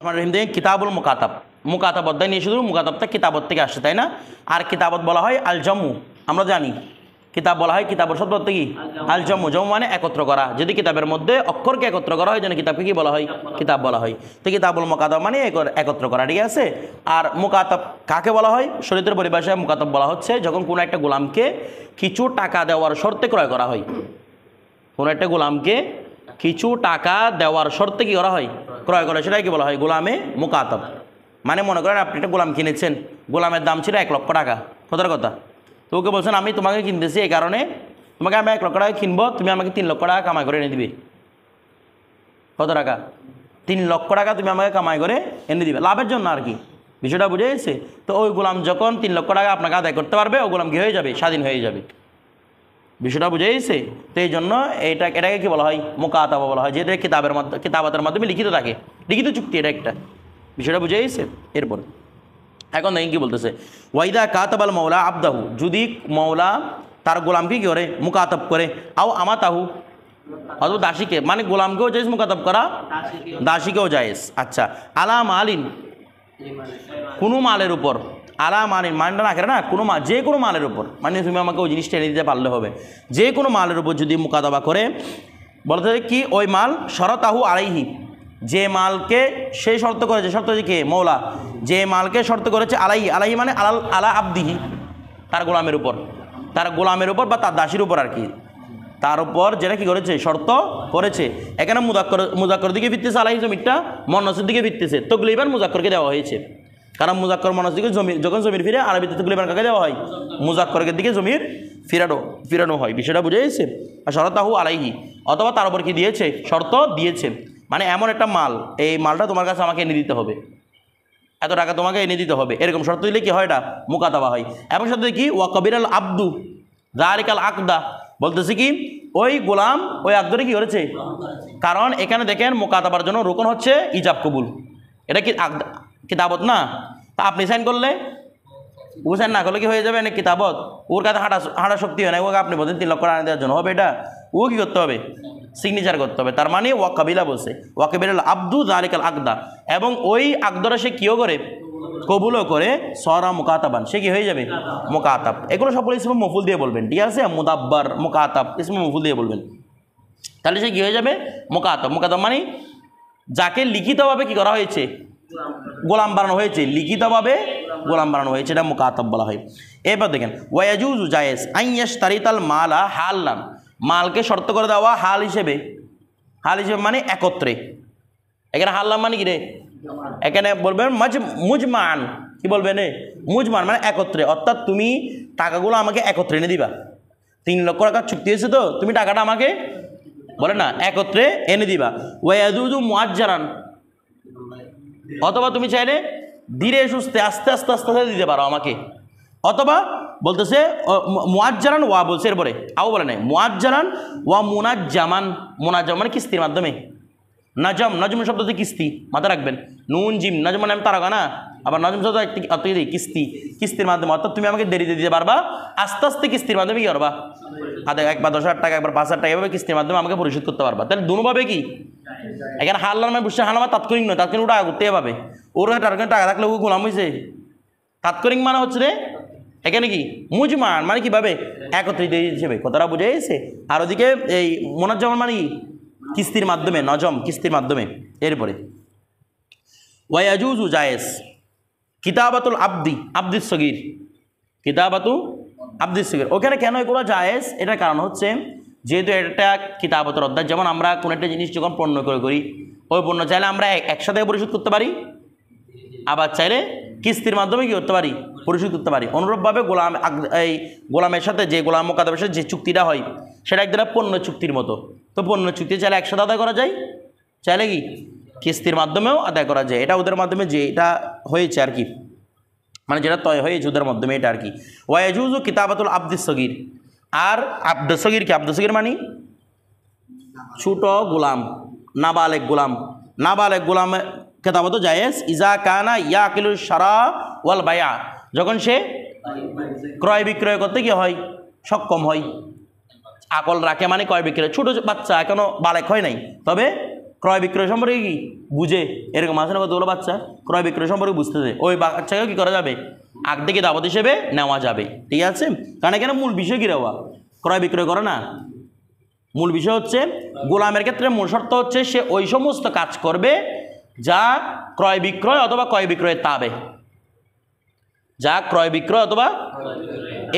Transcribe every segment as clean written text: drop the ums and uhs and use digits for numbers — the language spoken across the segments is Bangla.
রহিম দেখেন কিতাবুল মুকাতাব, মুকাতাব অধ্যায় নিয়ে শুধু মুকাতাবটা কিতাবত থেকে আসছে, তাই না? আর কিতাবত বলা হয় আল জম্মু, আমরা জানি কিতাব বলা হয় কিতাবর শব্দ অর্থ কি আল জম্মু, জম্মু মানে একত্র করা। যদি কিতাবের মধ্যে অক্ষরকে একত্র করা হয় যেন কিতাবকে কি বলা হয় কিতাব বলা হয়। তো কিতাবুল মুকাতাব মানে একত্র করা, ঠিক আছে। আর মুকাতাব কাকে বলা হয়? শরীয়তের পরিভাষায় মুকাতাব বলা হচ্ছে যখন কোনো একটা গোলামকে কিছু টাকা দেওয়ার শর্তে ক্রয় করা হয়, কোনো একটা গোলামকে কিছু টাকা দেওয়ার শর্তে কি করা হয় ক্রয় করা, সেটাই কি বলা হয় গোলামে মুকাতাব। মানে মনে করেন আপনি একটা গোলাম কিনেছেন, গোলামের দাম ছিল 1 লক্ষ টাকা, কথার কথা। তো ওকে বলছেন আমি তোমাকে কিনতেছি এই কারণে, তোমাকে আমি 1 লক্ষ টাকা কিনবো, তুমি আমাকে 3 লক্ষ টাকা কামাই করে এনে দিবে। কত টাকা? 3 লক্ষ টাকা তুমি আমাকে কামাই করে এনে দিবে, লাভের জন্য আর কি। বিষয়টা বুঝে গেছে? তো ওই গোলাম যখন 3 লক্ষ টাকা আপনাকে আদায় করতে পারবে, ওই গোলাম কি হয়ে যাবে? স্বাধীন হয়ে যাবে। বিষয়টা বুঝে গেছে? তো এই জন্য এটাকে কি বলা হয় মুকাতাবা বলা হয়, যেটা কিতাবাতের মাধ্যমে লিখিত থাকে, লিখিত চুক্তি, এটা একটা। বিষয়টা বুঝে গেছে? এরপর এখন দেখেন কি বলতেছে, ওয়াইদা কাতাবাল মৌলা আবদাহু, যদি মৌলা তার গোলামকে কি করে মুকাতাব করে, আও আমাতাহু অথবা দাসীকে, মানে গোলামকেও জায়েজ মুকাতাব করা, দাসীকেও জায়েজ। আচ্ছা, আলা মালিন, কোনো মালের উপর, আলা মালিন মানটা না করে না, কোনো মাল, যে কোনো মালের উপর, মানে তুমি আমাকে ওই জিনিসটা এনে দিতে পারলে হবে, যে কোনো মালের উপর যদি মুকাতাবা করে, বলতে কি ওই মাল শরতাহু আলাইহি, যে মালকে সেই শর্ত করেছে, শর্ত হচ্ছে কে? মৌলা। যে মালকে শর্ত করেছে আলাইহি, আলাইহি মানে আলা আবদিহি, তার গোলামের উপর, তার গোলামের উপর বা তার দাসীর উপর আর কি, তার উপর যেটা কি করেছে শর্ত করেছে। এখানে মুজাক্কর দিকে ফিরতেছে, আলাইহি জমিরটা মুন্নাসের দিকে ফিরতেছে, তকলিবান মুজাক্করকে দেওয়া হয়েছে, কারণ মুজাক্কর মুন্নাস দিকে জমির, যখন জমির ফিরে আরবিতে তকলিবান কাকে দেওয়া হয়? মুজাক্করের দিকে জমির ফিরানো হয়। বিষয়টা বুঝে গেছে? আর শরতাহু আলাইহি, অথবা তার উপর কি দিয়েছে? শর্ত দিয়েছে, মানে এমন একটা মাল, এই মালটা তোমার কাছে আমাকে এনে দিতে হবে, এত টাকা তোমাকে এনে দিতে হবে, এরকম শর্ত দিলে কি হয়? এটা মুকাতাবা হয়। এবং শর্ত কি? ওয়া কবিরাল আব্দু যালিকাল আকদা, বলতেছে কি ওই গোলাম ওই আকদরে কি করেছে, কারণ এখানে দেখেন মুকাতাবার জন্য রুকন হচ্ছে ইজাব কবুল, এটা কি কিতাবত না? তা আপনি সাইন করলে, ও সাইন না করলে কি হয়ে যাবে না কিতাবত? ওর কাছে হাঁটা শক্তি হয় না, ওকে আপনি বলছেন 3 লক্ষ টাকা দেওয়ার জন্য, হবে এটা? ও কি করতে হবে? সিগনেচার করতে হবে। তার মানে ওয়াকাবিলা বলছে, ওয়াকাবিলাল আব্দু যালিকাল আকদা, এবং ওই আকদরা সে কিও করে কবুলও করে, সরা মুকাতাবান, সে কি হয়ে যাবে মুকাতাব। এগুলো সবগুলো ইসমে মফুল দিয়ে বলবেন, ঠিক আছে? মুদাব্বার, মুকাতাব ইসমে মফুল দিয়ে বলবেন, তাহলে সে কি হয়ে যাবে মুকাতাব। মুকাতাব মানে যাকে লিখিতভাবে কি করা হয়েছে? গোলাম বানানো হয়েছে, লিখিতভাবে গোলাম বানানো হয়েছে, এটা মুকাতাব বলা হয়। এবার দেখেন ওয়াজুজু জায়েজ আইয়াশতারিতাল মালা হালান, মালকে শর্ত করে দেওয়া হাল হিসেবে, হাল হিসেবে মানে একত্রে। এখানে হাল্লাম মানে কি রে? এখানে বলবেন মুজমান, কি বলবেন? মুজমান মানে একত্রে, অর্থাৎ তুমি টাকাগুলো আমাকে একত্রে এনে দিবা। 3 লক্ষ টাকার চুক্তি হয়েছে, তো তুমি টাকাটা আমাকে বলে না একত্রে এনে দিবা। ওয়াজুজু মুআজ্জারান, অথবা তুমি চাইলে ধীরে সুস্থে আস্তে আস্তে আস্তে আস্তে দিতে পারো আমাকে, অথবা বলতেছে মুআজ্জারান ওয়া বলছে, এরপরে আও বলে নাই, মুআজ্জারান ওয়া মুনাজ্জামান, মুনাজ্জাম মানে কিস্তির মাধ্যমে, নাজম, নজম শব্দ হচ্ছে কিস্তি, মাথায় রাখবেন, নুন জিম, নজম মানে আমি তারকা না, আবার নজম শব্দ কিস্তি, কিস্তির মাধ্যমে, অর্থাৎ তুমি আমাকে দেরিতে দিতে পারবা, আস্তে আস্তে কিস্তির মাধ্যমে কি করবা, একবার 10,000 টাকা, একবার 5,000 টাকা, এভাবে কিস্তির মাধ্যমে আমাকে পরিশোধ করতে পারবা। তাহলে দুভাবে কি, এখানে হাল্লার মানে বুঝছে, হাল্লা তাৎক্ষণিক নয়, তাৎক্ষণিক টাকা করতে পাবে, ওর টাকা থাকলে ও গোলাম হয়েছে। তাৎক্ষণিক মানে হচ্ছে রে এখানে কি মুজমান মানে কিভাবে একত্রিত হিসেবে, কথাটা বুঝে গেছে? আর ওদিকে এই মুনাজ্জামান মানে কি কিস্তির মাধ্যমে, নজম কিস্তির মাধ্যমে। এরপরে ওয়াজুজু জায়েজ কিতাবাতুল আব্দিস সগীর, কিতাবাতু আব্দিস সগীর, ওখানে কেন এগুলো জায়েজ? এটার কারণ হচ্ছে যেহেতু এটা কিতাবতের অধ্যায়, যেমন আমরা কোনো একটা জিনিস যখন পণ্য ক্রয় করি, ওই পণ্য চাইলে আমরা একসাথে পরিশোধ করতে পারি, আবার চাইলে কিস্তির মাধ্যমে কি করতে পারি, পরিশোধ করতে পারি। অনুরূপভাবে গোলামের সাথে যে গোলাম মুকাতাবের সাথে যে চুক্তিটা হয়, সেটা এক ধরনের পণ্য চুক্তির মতো। তো পণ্য চুক্তি চাইলে একসাথে আদায় করা যায়, চাইলে কি কিস্তির মাধ্যমেও আদায় করা যায়। এটা ওদের মাধ্যমে যে এটা হয়েছে আর কি, মানে যেটা তয় হয়েছে ওদের মাধ্যমে, এটা আর কি। ওয়াজুজু কিতাবাতুল আব্দিস সগীর, আর আব্দুস সগীর কি? আব্দুস সগীর মানে ছোট গোলাম, নাবালেগ গোলাম, নাবালেগ গোলাম কিতাবত জায়েজ ইজা কানা ইয়াকিলু শারা ওয়াল বায়া, যখন সে ক্রয় বিক্রয় করতে কি হয় সক্ষম হয়, আকল রাখে, মানে ক্রয় বিক্রয়, ছোট বাচ্চা এখনো বালেক হয় নাই, তবে ক্রয় বিক্রয় সম্পর্কে কি বুঝে, এরকম আছে না কতগুলো বাচ্চা ক্রয় বিক্রয় সম্পর্কে বুঝতেছে, ওই বাচ্চাকেও কী করা যাবে আগ থেকে দাওয়াত হিসেবে নেওয়া যাবে। ঠিক আছে, কারণ এখানে মূল বিষয় কী দেওয়া ক্রয় বিক্রয় করে না, মূল বিষয় হচ্ছে গোলামের ক্ষেত্রে মূল শর্ত হচ্ছে সে ওই সমস্ত কাজ করবে যা ক্রয় বিক্রয় অথবা ক্রয় বিক্রয়ের তাবে, যা ক্রয় বিক্রয় অথবা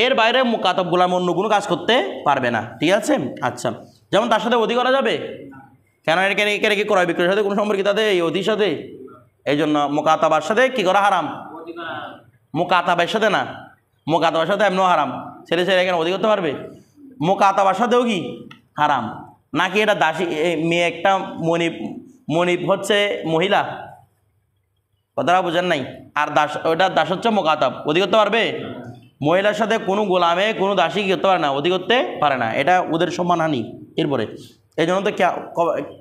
এর বাইরে মুকাতাব গোলাম অন্য কোনো কাজ করতে পারবে না। ঠিক আছে, আচ্ছা, যেমন তার সাথে অধি করা যাবে, কেন এখানে কি ক্রয় বিক্রয়ের সাথে কোনো সম্পর্কিত আছে এই অধির সাথে, এই জন্য মুকাতাবার সাথে কি করা হারাম, মুকাতাবের সাথে না, মুকাতাবার সাথে এমনও হারাম, ছেলে ছেলে এখানে অধি করতে পারবে, মুকাতাবার সাথেও কি হারাম, নাকি এটা দাসী মেয়ে একটা মনিব হচ্ছে মহিলা, কথাটা বোঝেন নাই, আর দাস ওইটা দাস হচ্ছে মুকাতাব, অধি করতে পারবে, মহিলার সাথে কোনো গোলামে কোনো দাসী কি করতে পারে না, অধি করতে পারে না, এটা ওদের সম্মানহানি। এরপরে এই জন্য তো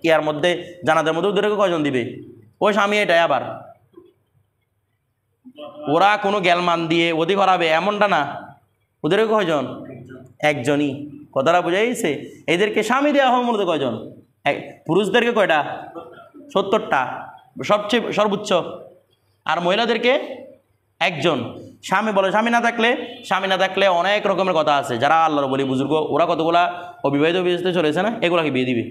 কেয়ার মধ্যে জানাদের মধ্যে ওদেরকে কয়জন দিবে, ওই স্বামী এটাই আবার ওরা কোনো গ্যালমান দিয়ে অধি করাবে এমনটা না, ওদেরকে কয়জন একজনই, কথাটা বোঝাইছে, এদেরকে স্বামী দেওয়া হয় মূলত কয়জন, পুরুষদেরকে কয়টা 70টা সবচেয়ে সর্বোচ্চ, আর মহিলাদেরকে একজন। স্বামী বলে স্বামী না থাকলে অনেক রকমের কথা আছে, যারা আল্লাহর বলি বুজুর্গ ওরা কতগুলা অবিবাহিত বিবাহিত চলেছে না, এগুলাকে বিয়ে দিবে,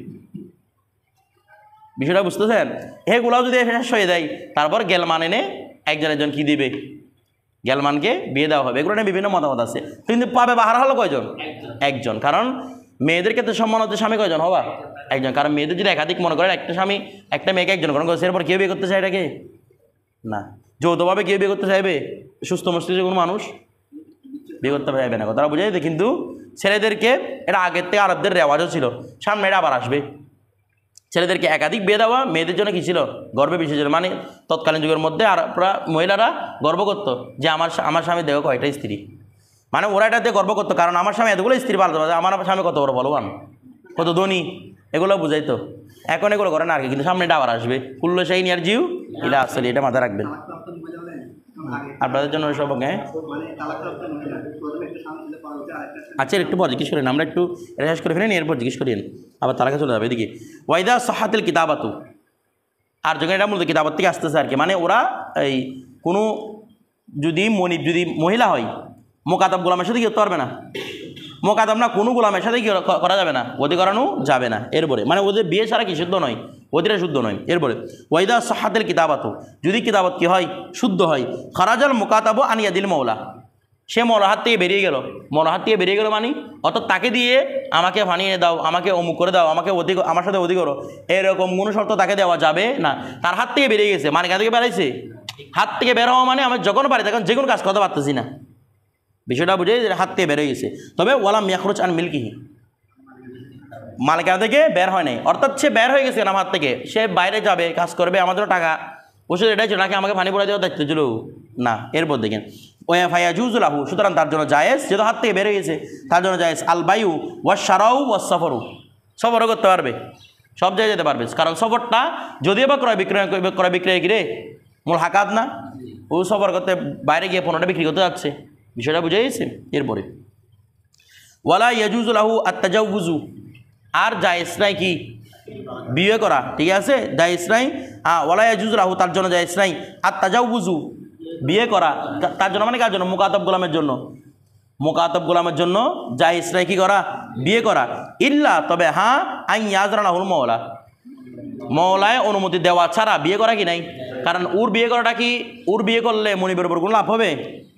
বিষয়টা বুঝতেছেন, এগুলাও যদি শেষ হয়ে যায় তারপর গেলমান এনে একজন কি দিবে, গেলমানকে বিয়ে দেওয়া হবে, এগুলো নিয়ে বিভিন্ন মতামত আছে, কিন্তু পাবে বাহার হলো কয়জন একজন, কারণ মেয়েদের ক্ষেত্রে সম্মান হচ্ছে স্বামী কয়জন হবা একজন, কারণ মেয়েদের যদি একাধিক মনে করেন একটা স্বামী একটা মেয়েকে একজন গ্রহণ করছে এরপর কেউ বিয়ে করতে চায় এটাকে না, যৌথভাবে কেউ বিয়ে করতে চাইবে, সুস্থ মস্তিষ্কের কোনো মানুষ বিয়ে করতে চাইবে না, কথাটা বুঝাই দিতে। কিন্তু ছেলেদেরকে এটা আগের থেকে আরবদের রেওয়াজও ছিল, সামনে এটা আবার আসবে, ছেলেদেরকে একাধিক বিয়ে দেওয়া মেয়েদের জন্য কী ছিল গর্বে বিষয় ছিল, মানে তৎকালীন যুগের মধ্যে আর মহিলারা গর্ব করতো যে আমার স্বামী দেখো কয়টা স্ত্রী, মানে ওরা এটাতে গর্ব করতো, কারণ আমার স্বামী এতগুলো স্ত্রী পালতে পারে, আমার স্বামী কত বড় বলবান কত ধনী, এগুলো বুঝাইতো, এখন এগুলো করে না আর কি, কিন্তু সামনে এটা আবার আসবে, কুল্লো সেই নিয়ার জিউ এটা আসলে, এটা মাথায় রাখবেন আপনাদের জন্য সব। হ্যাঁ আচ্ছা একটু পর জিজ্ঞেস করেন, আমরা একটু রেহাজ করে ফেলেন এরপর জিজ্ঞেস করেন, আবার তার কাছে চলে যাবে এদিকে। ওয়াইদা সাহাতিল কিতাবাতু, আর যখন এটা মূলত কিতাবত থেকে আসতেছে আর কি, মানে ওরা এই কোনো যদি মহিলা হয় মোকাতাব গোলামের সাথে কি করতে পারবে না, মোকাতাব না কোনো গোলামের সাথে কি করা যাবে না, অধি করানো যাবে না। এরপরে মানে ওদের বিয়ে ছাড়া কি শুদ্ধ নয়, ওদের শুদ্ধ নয়। এরপরে ওয়াইদা সাহাতিল কিতাবাতু, যদি কিতাবত কি হয় শুদ্ধ হয়, খারাজাল মুকাতাবু আনিয়াদিল মৌলা, সে মৌলার হাত থেকে বেরিয়ে গেল, মৌলার হাত থেকে বেরিয়ে গেল মানে অর্থাৎ তাকে দিয়ে আমাকে বানিয়ে দাও, আমাকে অমুক করে দাও, আমাকে আমার সাথে অধি করো, এরকম কোনো শর্ত তাকে দেওয়া যাবে না, তার হাত থেকে বেরিয়ে গেছে, মানে কার থেকে বেরাইছে, হাত থেকে বের হওয়া মানে আমি যখন পারি তখন যে কোনো কাজ করতে পারতেছি না, বিষয়টা বুঝে হাত থেকে বের হয়ে গেছে। তবে ওয়ালাম ইয়াখরুজ আন মিলকিহি, মালিকানা থেকে বের হয় নাই, অর্থাৎ সে বের হয়ে গেছে আমার হাত থেকে, সে বাইরে যাবে কাজ করবে, আমার জন্য টাকা ওষুধ এটাই ছিল, নাকি আমাকে পানি পড়া দেওয়ার দায়িত্ব ছিল না। এরপর দেখেন ওয়া ফায়াজুজুলাহু, সুতরাং তার জন্য জায়েজ, যেহেতু হাত থেকে বের হয়ে গেছে তার জন্য জায়েজ আল বায়ু ওয়া শারাউ ওয়া সফরু, সফরও করতে পারবে, সব জায়গায় যেতে পারবে, কারণ সফরটা যদিও বা ক্রয় বিক্রয় গিরে মূল হাকাত না, ও সফর করতে বাইরে গিয়ে পণ্যটা বিক্রি করতে যাচ্ছে, বিষয়টা বুঝে গেছে। এরপরে ওয়ালা ইয়াজুজুলাহু আত-তাজাউযু, আর জায়েজ নাই কি বিয়ে করা, ঠিক আছে জায়েজ নাই, ওয়ালা ইয়াজুজুলাহু তার জন্য জায়েজ নাই আত-তাজাউযু বিয়ে করা, তার জন্য মানে কার জন্য, মুকাতাব গোলামের জন্য, মুকাতাব গোলামের জন্য জায়েজ নাই কি করা বিয়ে করা, ইল্লা তবে হ্যাঁ আইন ইয়াজরানাহুল মওলা, মওলায় অনুমতি দেওয়া ছাড়া বিয়ে করা কি নাই, কারণ ওর বিয়ে করাটা কি, ওর বিয়ে করলে মনিবের উপর কোনো লাভ হবে,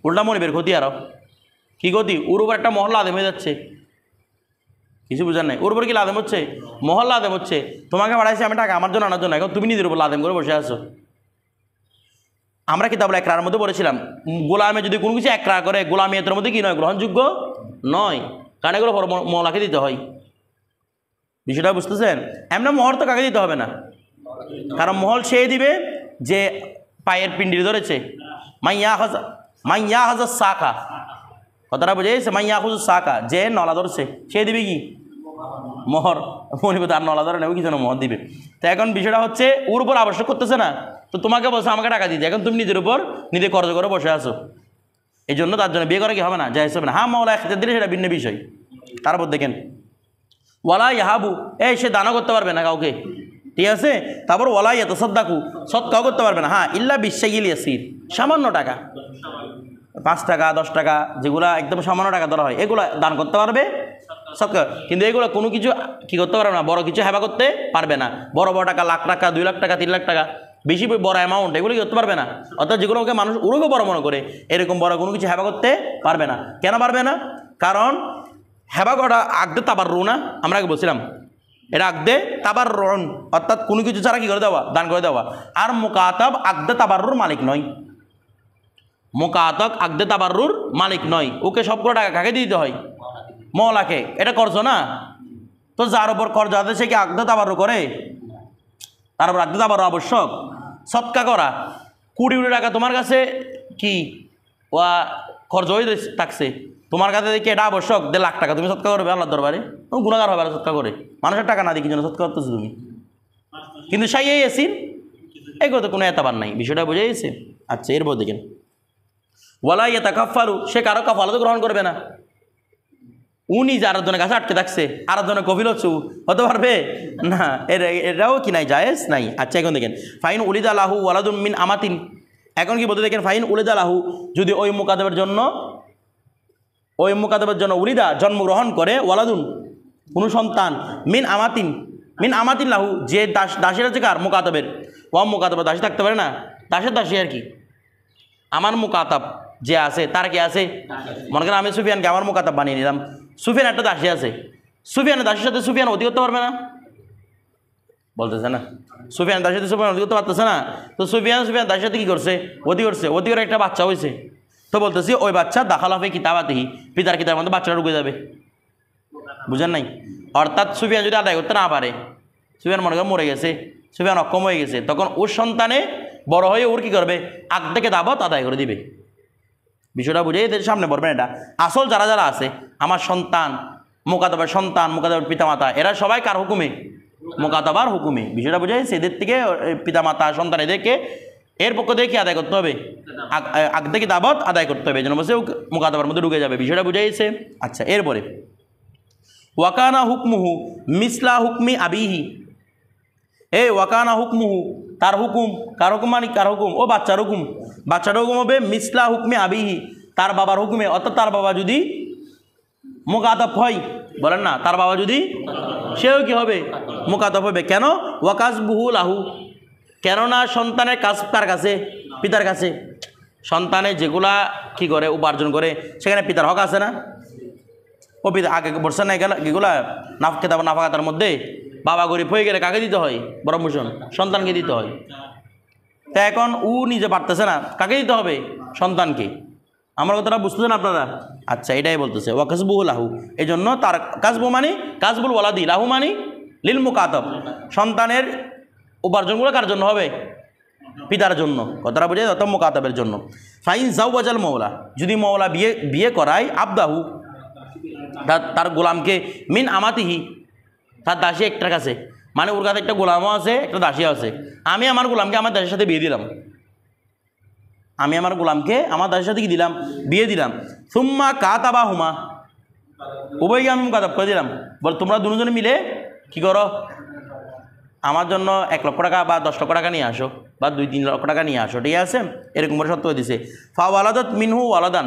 উল্টা মনিবের ক্ষতি, আরও কি ক্ষতি, ওর উপর একটা মহল্লা আদেম হয়ে যাচ্ছে, কিছু বুঝার নাই, ওর উপর কি লাদেম হচ্ছে, মহল্লা আদেম হচ্ছে, তোমাকে বাড়াইছি আমি টাকা আমার জন্য আনার জন্য, এখন তুমি নিজের উপর লাদেম করে বসে আছো। আমরা কিতাবুল ইকরারের মধ্যে বলেছিলাম গোলামে যদি কোনো কিছু একরা করে গোলামিয়তের মধ্যে কি নয়, গ্রহণযোগ্য নয়, কারণ এগুলো মহলাকে দিতে হয়, বিষয়টা বুঝতেছেন। এমনি মোহর তো কাকে দিতে হবে না, কারণ মহল সে দিবে যে পায়ের পিন্ডি ধরেছে, মাইয়া হাজার শাখা, কথাটা বুঝেছে, মাইয়া হাজু শাখা, যে নলা ধরছে সে দিবে কি মোহর, মনিব তার নলা ধরে নেবে কি যেন মোহর দিবে। তো এখন বিষয়টা হচ্ছে ওর উপর আবশ্যক করতেছে না, তো তোমাকে বলছে আমাকে টাকা দিতে, এখন তুমি নিজের উপর নিজে খরচ করে বসে আছো, এই জন্য তার জন্য বিয়ে করা কি হবে না, জায়েজ হবে না। হ্যাঁ মাওলা একসাথে দিলে সেটা ভিন্ন বিষয়। তারপর দেখেন ওয়ালা ইয়াহাবু, সে দানও করতে পারবে না কাউকে, ঠিক আছে। তারপর ওয়ালা ইয়াতাসাদ্দাকু, সদকাও করতে পারবে না। হ্যাঁ, ইল্লা বিশাইইল ইয়াসির, সামান্য টাকা, 5 টাকা 10 টাকা, যেগুলো একদম সামান্য টাকা ধরা হয়, এগুলো দান করতে পারবে সদকা। কিন্তু এগুলো কোনো কিছু কি করতে পারবে না, বড় কিছু হেবা করতে পারবে না। বড় বড় টাকা, লাখ টাকা, 2 লাখ টাকা, 3 লাখ টাকা, বেশি বড় অ্যামাউন্ট, এগুলো কি করতে পারবে না। অর্থাৎ যেগুলোকে মানুষ ওরকম বড় মনে করে, এরকম বড় কোনো কিছু হেবা করতে পারবে না। কেন পারবে না? কারণ হেবা করা আগদে তাবাররু না, আমরা আগে বলছিলাম, এটা আগদে তাবাররুন, অর্থাৎ কোনো কিছু ছাড়া কি করে দেওয়া, দান করে দেওয়া। আর মুকাতাব আগদে তাবাররুর মালিক নয়, মুকাতাব আগদে তাবাররুর মালিক নয়। ওকে সবগুলো টাকা কাকে দিতে হয়? মওলাকে। এটা কর্জ না, তো যার উপর কর্জ আছে সে কি আগদে তাবাররু করে? তার উপর আগদে তাবাররু আবশ্যক। সৎকা করা, কোটি কোটি টাকা তোমার কাছে কি ওয়া খরচ হয়ে থাকছে, তোমার কাছে দেখি এটা আবশ্যক, 1.5 লাখ টাকা তুমি সৎকা করবে আল্লাহর দরবারে, গুণাগার হবে সৎকা করে। মানুষের টাকা না দিয়ে কি জন্য সৎকা করতেছো তুমি? কিন্তু সাই এসির এগুলো তো কোনো এতাবার নাই, বিষয়টা বুঝে গেছে। আচ্ছা, এরপর দেখেন ওয়ালা ইয়াতাকাফফালু, সে কারো কাফালাত গ্রহণ করবে না। উনি যে আরেকজনের কাছে আটকে থাকছে, আরেকজনের কফিল হচ্ছে, হতে পারবে না, এটাও কি নাই, জায়েজ নাই। আচ্ছা, এখন দেখেন ফাইন উলিদা লাহু ওয়ালাদুম মিন আমাতিন, এখন কি বলতে দেখেন ফাইন উলিদা লাহু, যদি ওই মুকাতাবের জন্য উলিদা জন্মগ্রহণ করে, ওয়ালাদুন কোনো সন্তান, মিন আমাতিন লাহু, যে দাসের আছে কার? মুকাতাবের। ও মুকাতাবের দাসী থাকতে পারে না, দাসের দাসী আর কি। আমার মুকাতাব যে আছে তার কি আছে? মনে করেন আমি সুফিয়ানকে আমার মুকাতাব বানিয়ে নিলাম, সুফিয়ান একটা দাসী আছে, সুফিয়ানের দাসীর সাথে সুফিয়ান অতি করতে পারবে না, বলতেছে না, সুফিয়ান দাসীর সাথে সুফিয়ান অতি করতে পারতেছে না। তো সুফিয়ান দাসীর সাথে কী করছে? অতি করে একটা বাচ্চা হয়েছে। তো বলতেছি ওই বাচ্চা দাখালাফে কিতাবাতিহি, পিতার কিতাবের মধ্যে বাচ্চাটা ঢুকে যাবে। বুঝেন নাই? অর্থাৎ সুফিয়ান যদি আদায় করতে না পারে, সুফিয়ান মনে করেন মরে গেছে, সুফিয়ান অক্ষম হয়ে গেছে, তখন ওর সন্তানে বড় হয়ে ওর কী করবে? আগ থেকে দাবত আদায় করে দিবে। বিষয়টা বুঝে এদের সামনে পড়বেন। এটা আসল যারা আছে, আমার সন্তান, মুকাতাবার সন্তান, মুকাতাবার পিতামাতা, এরা সবাই কার হুকুমে? মুকাতাবার হুকুমে। বিষয়টা বুঝে এদের থেকে পিতামাতা সন্তান এদেরকে এর পক্ষ থেকে কি আদায় করতে হবে? আগ থেকে দাবত আদায় করতে হবে, যেন বসে মুকাতাবার মধ্যে ঢুকে যাবে। বিষয়টা বুঝে গেছে। আচ্ছা, এরপরে ওয়াকানা হুকমুহু মিসলা হুকমি আবিহি, ওয়াকানা হুকমুহু, তার হুকুম, কার হুকুম মানে কার হুকুম? ও বাচ্চার হুকুম। বাচ্চার হুকুম হবে মিসলা হুকমে আবিহি, তার বাবার হুকুমে। অর্থাৎ তার বাবা যদি মুকাতাব হয়, বলেন না, তার বাবা যদি, সেও কি হবে? মুকাতাব হবে। কেন? ওয়াকাসবুহু লাহু, কেননা সন্তানের কাজ কার কাছে? পিতার কাছে। সন্তানে যেগুলা কি করে উপার্জন করে, সেখানে পিতার হক আছে না? ও পিতা আগে বলছে না এগুলা নাফাকাতার মধ্যে বাবা গরিব হয়ে গেলে কাকে দিতে হয়? বরমভূষণ, সন্তানকে দিতে হয়। তা এখন ও নিজে পারতেছে না, কাকে দিতে হবে? সন্তানকে। আমার কথাটা বুঝতেছেন আপনারা? আচ্ছা, এটাই বলতেছে ওয়াকাসবুহু লাহু, এই জন্য তার কাসবু মানে কাসবুল ওয়ালাদি, লাহু মানে লিল মুকাতাব, সন্তানের উপার্জনগুলো কার জন্য হবে? পিতার জন্য। কথাটা বুঝে অত মুকাতাবের জন্য। ফাইন জাওয়াজাল মওলা, যদি মওলা বিয়ে করায় আবদাহু, তার গোলামকে, মিন আমাতিহি, তার দাসী একটার কাছে, মানে ওর কাছে একটা গোলামও আছে, একটা দাসী আছে। আমি আমার গোলামকে আমার দাসের সাথে বিয়ে দিলাম, আমি আমার গোলামকে আমার দাসের সাথে কি দিলাম? বিয়ে দিলাম। সুম্মা কাতাবা হুমা, উভয়কে আমি মুকাতাব করে দিলাম। বল তোমরা দুজনে মিলে কি করো? আমার জন্য 1 লক্ষ টাকা বা 10 লক্ষ টাকা নিয়ে আসো, বা 2-3 লক্ষ টাকা নিয়ে আসো, ঠিক আছে? এরকম করে সত্য দিছে। ফা ওয়ালাদাত মিনহু ওয়ালাদান,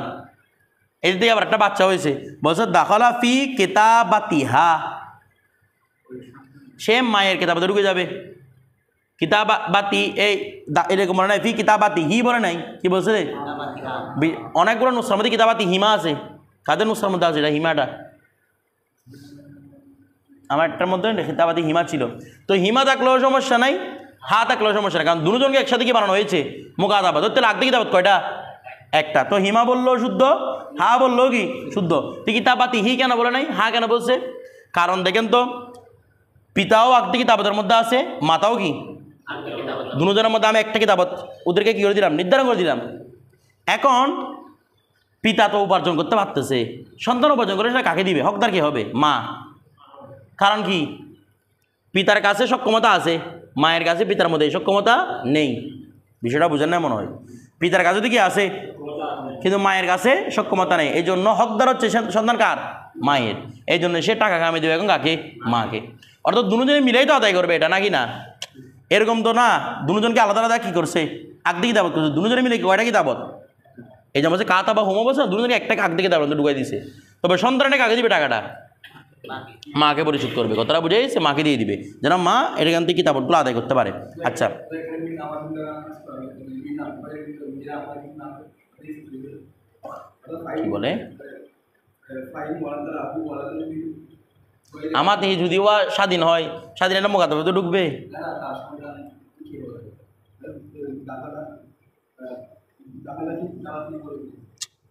এর থেকে আবার একটা বাচ্চা হয়েছে। বলছে দাখালা ফি কিতাবাতিহা, সে মায়ের কিতাবাতে ঢুকে যাবে। কিতাবাতি এরকম বলে নাই, ফি কিতাবাতি হি বলে নাই, কি বলছে? অনেকগুলো নুসরার মধ্যে কিতাবাতি হিমা আছে। কাদের নুসরার মধ্যে আছে এটা হিমাটা? আমার একটার মধ্যে কিতাবাতি হিমা ছিল। তো হিমা থাকলেও সমস্যা নাই, হা থাকলেও সমস্যা নাই, কারণ দুজনকে একসাথে কি বানানো হয়েছে? মুকাতাবা। ধরতে লাগতে কিতাবাত কয়টা? একটা। তো হিমা বললো শুদ্ধ, হা বললো কি শুদ্ধ। তো কিতাবাতি হি কেন বলে নাই, হা কেন বলছে? কারণ দেখেন তো, পিতাও আগতে কিতাবতের মধ্যে আছে, মাতাও কি দুজনের মধ্যে। আমি একটা কিতাবত ওদেরকে কি করে দিলাম? নির্ধারণ করে দিলাম। এখন পিতা তো উপার্জন করতে পারতেছে, সন্তান উপার্জন করে সেটা কাকে দিবে? হকদার কে হবে? মা। কারণ কি? পিতার কাছে সক্ষমতা আছে, মায়ের কাছে পিতার মধ্যে এই সক্ষমতা নেই। বিষয়টা বুঝেন না মনে হয়? পিতার কাছে তো কি আছে, কিন্তু মায়ের কাছে সক্ষমতা নেই। এই জন্য হকদার হচ্ছে সন্তান কার? মায়ের। এই জন্য সে টাকা কামিয়ে দেবে এখন কাকে? মাকে। অর্থাৎ দুজনে মিলেই তো আদায় করবে, এটা নাকি না? এরকম তো না, দুজনকে আলাদা আলাদা কী করছে, আগদিকে কিতাবত করছে, দুজনে মিলে কয়টা কিতাবত? এই যে বলছে কাতা বা হোম বলছে না, দুজনকে একটা আগদিকে কিতাবত ঢুকাই দিছে। তবে সন্তানটাকে আগে দিবে টাকাটা, মাকে পরিশোধ করবে, কথাটা বুঝে গেছে, মাকে দিয়ে দিবে যেন মা এখান থেকে কিতাবতগুলো আদায় করতে পারে। আচ্ছা, কি বলে আমার থেকে যদিও স্বাধীন হয়, স্বাধীন একটা মোকাতাবা তো ঢুকবে।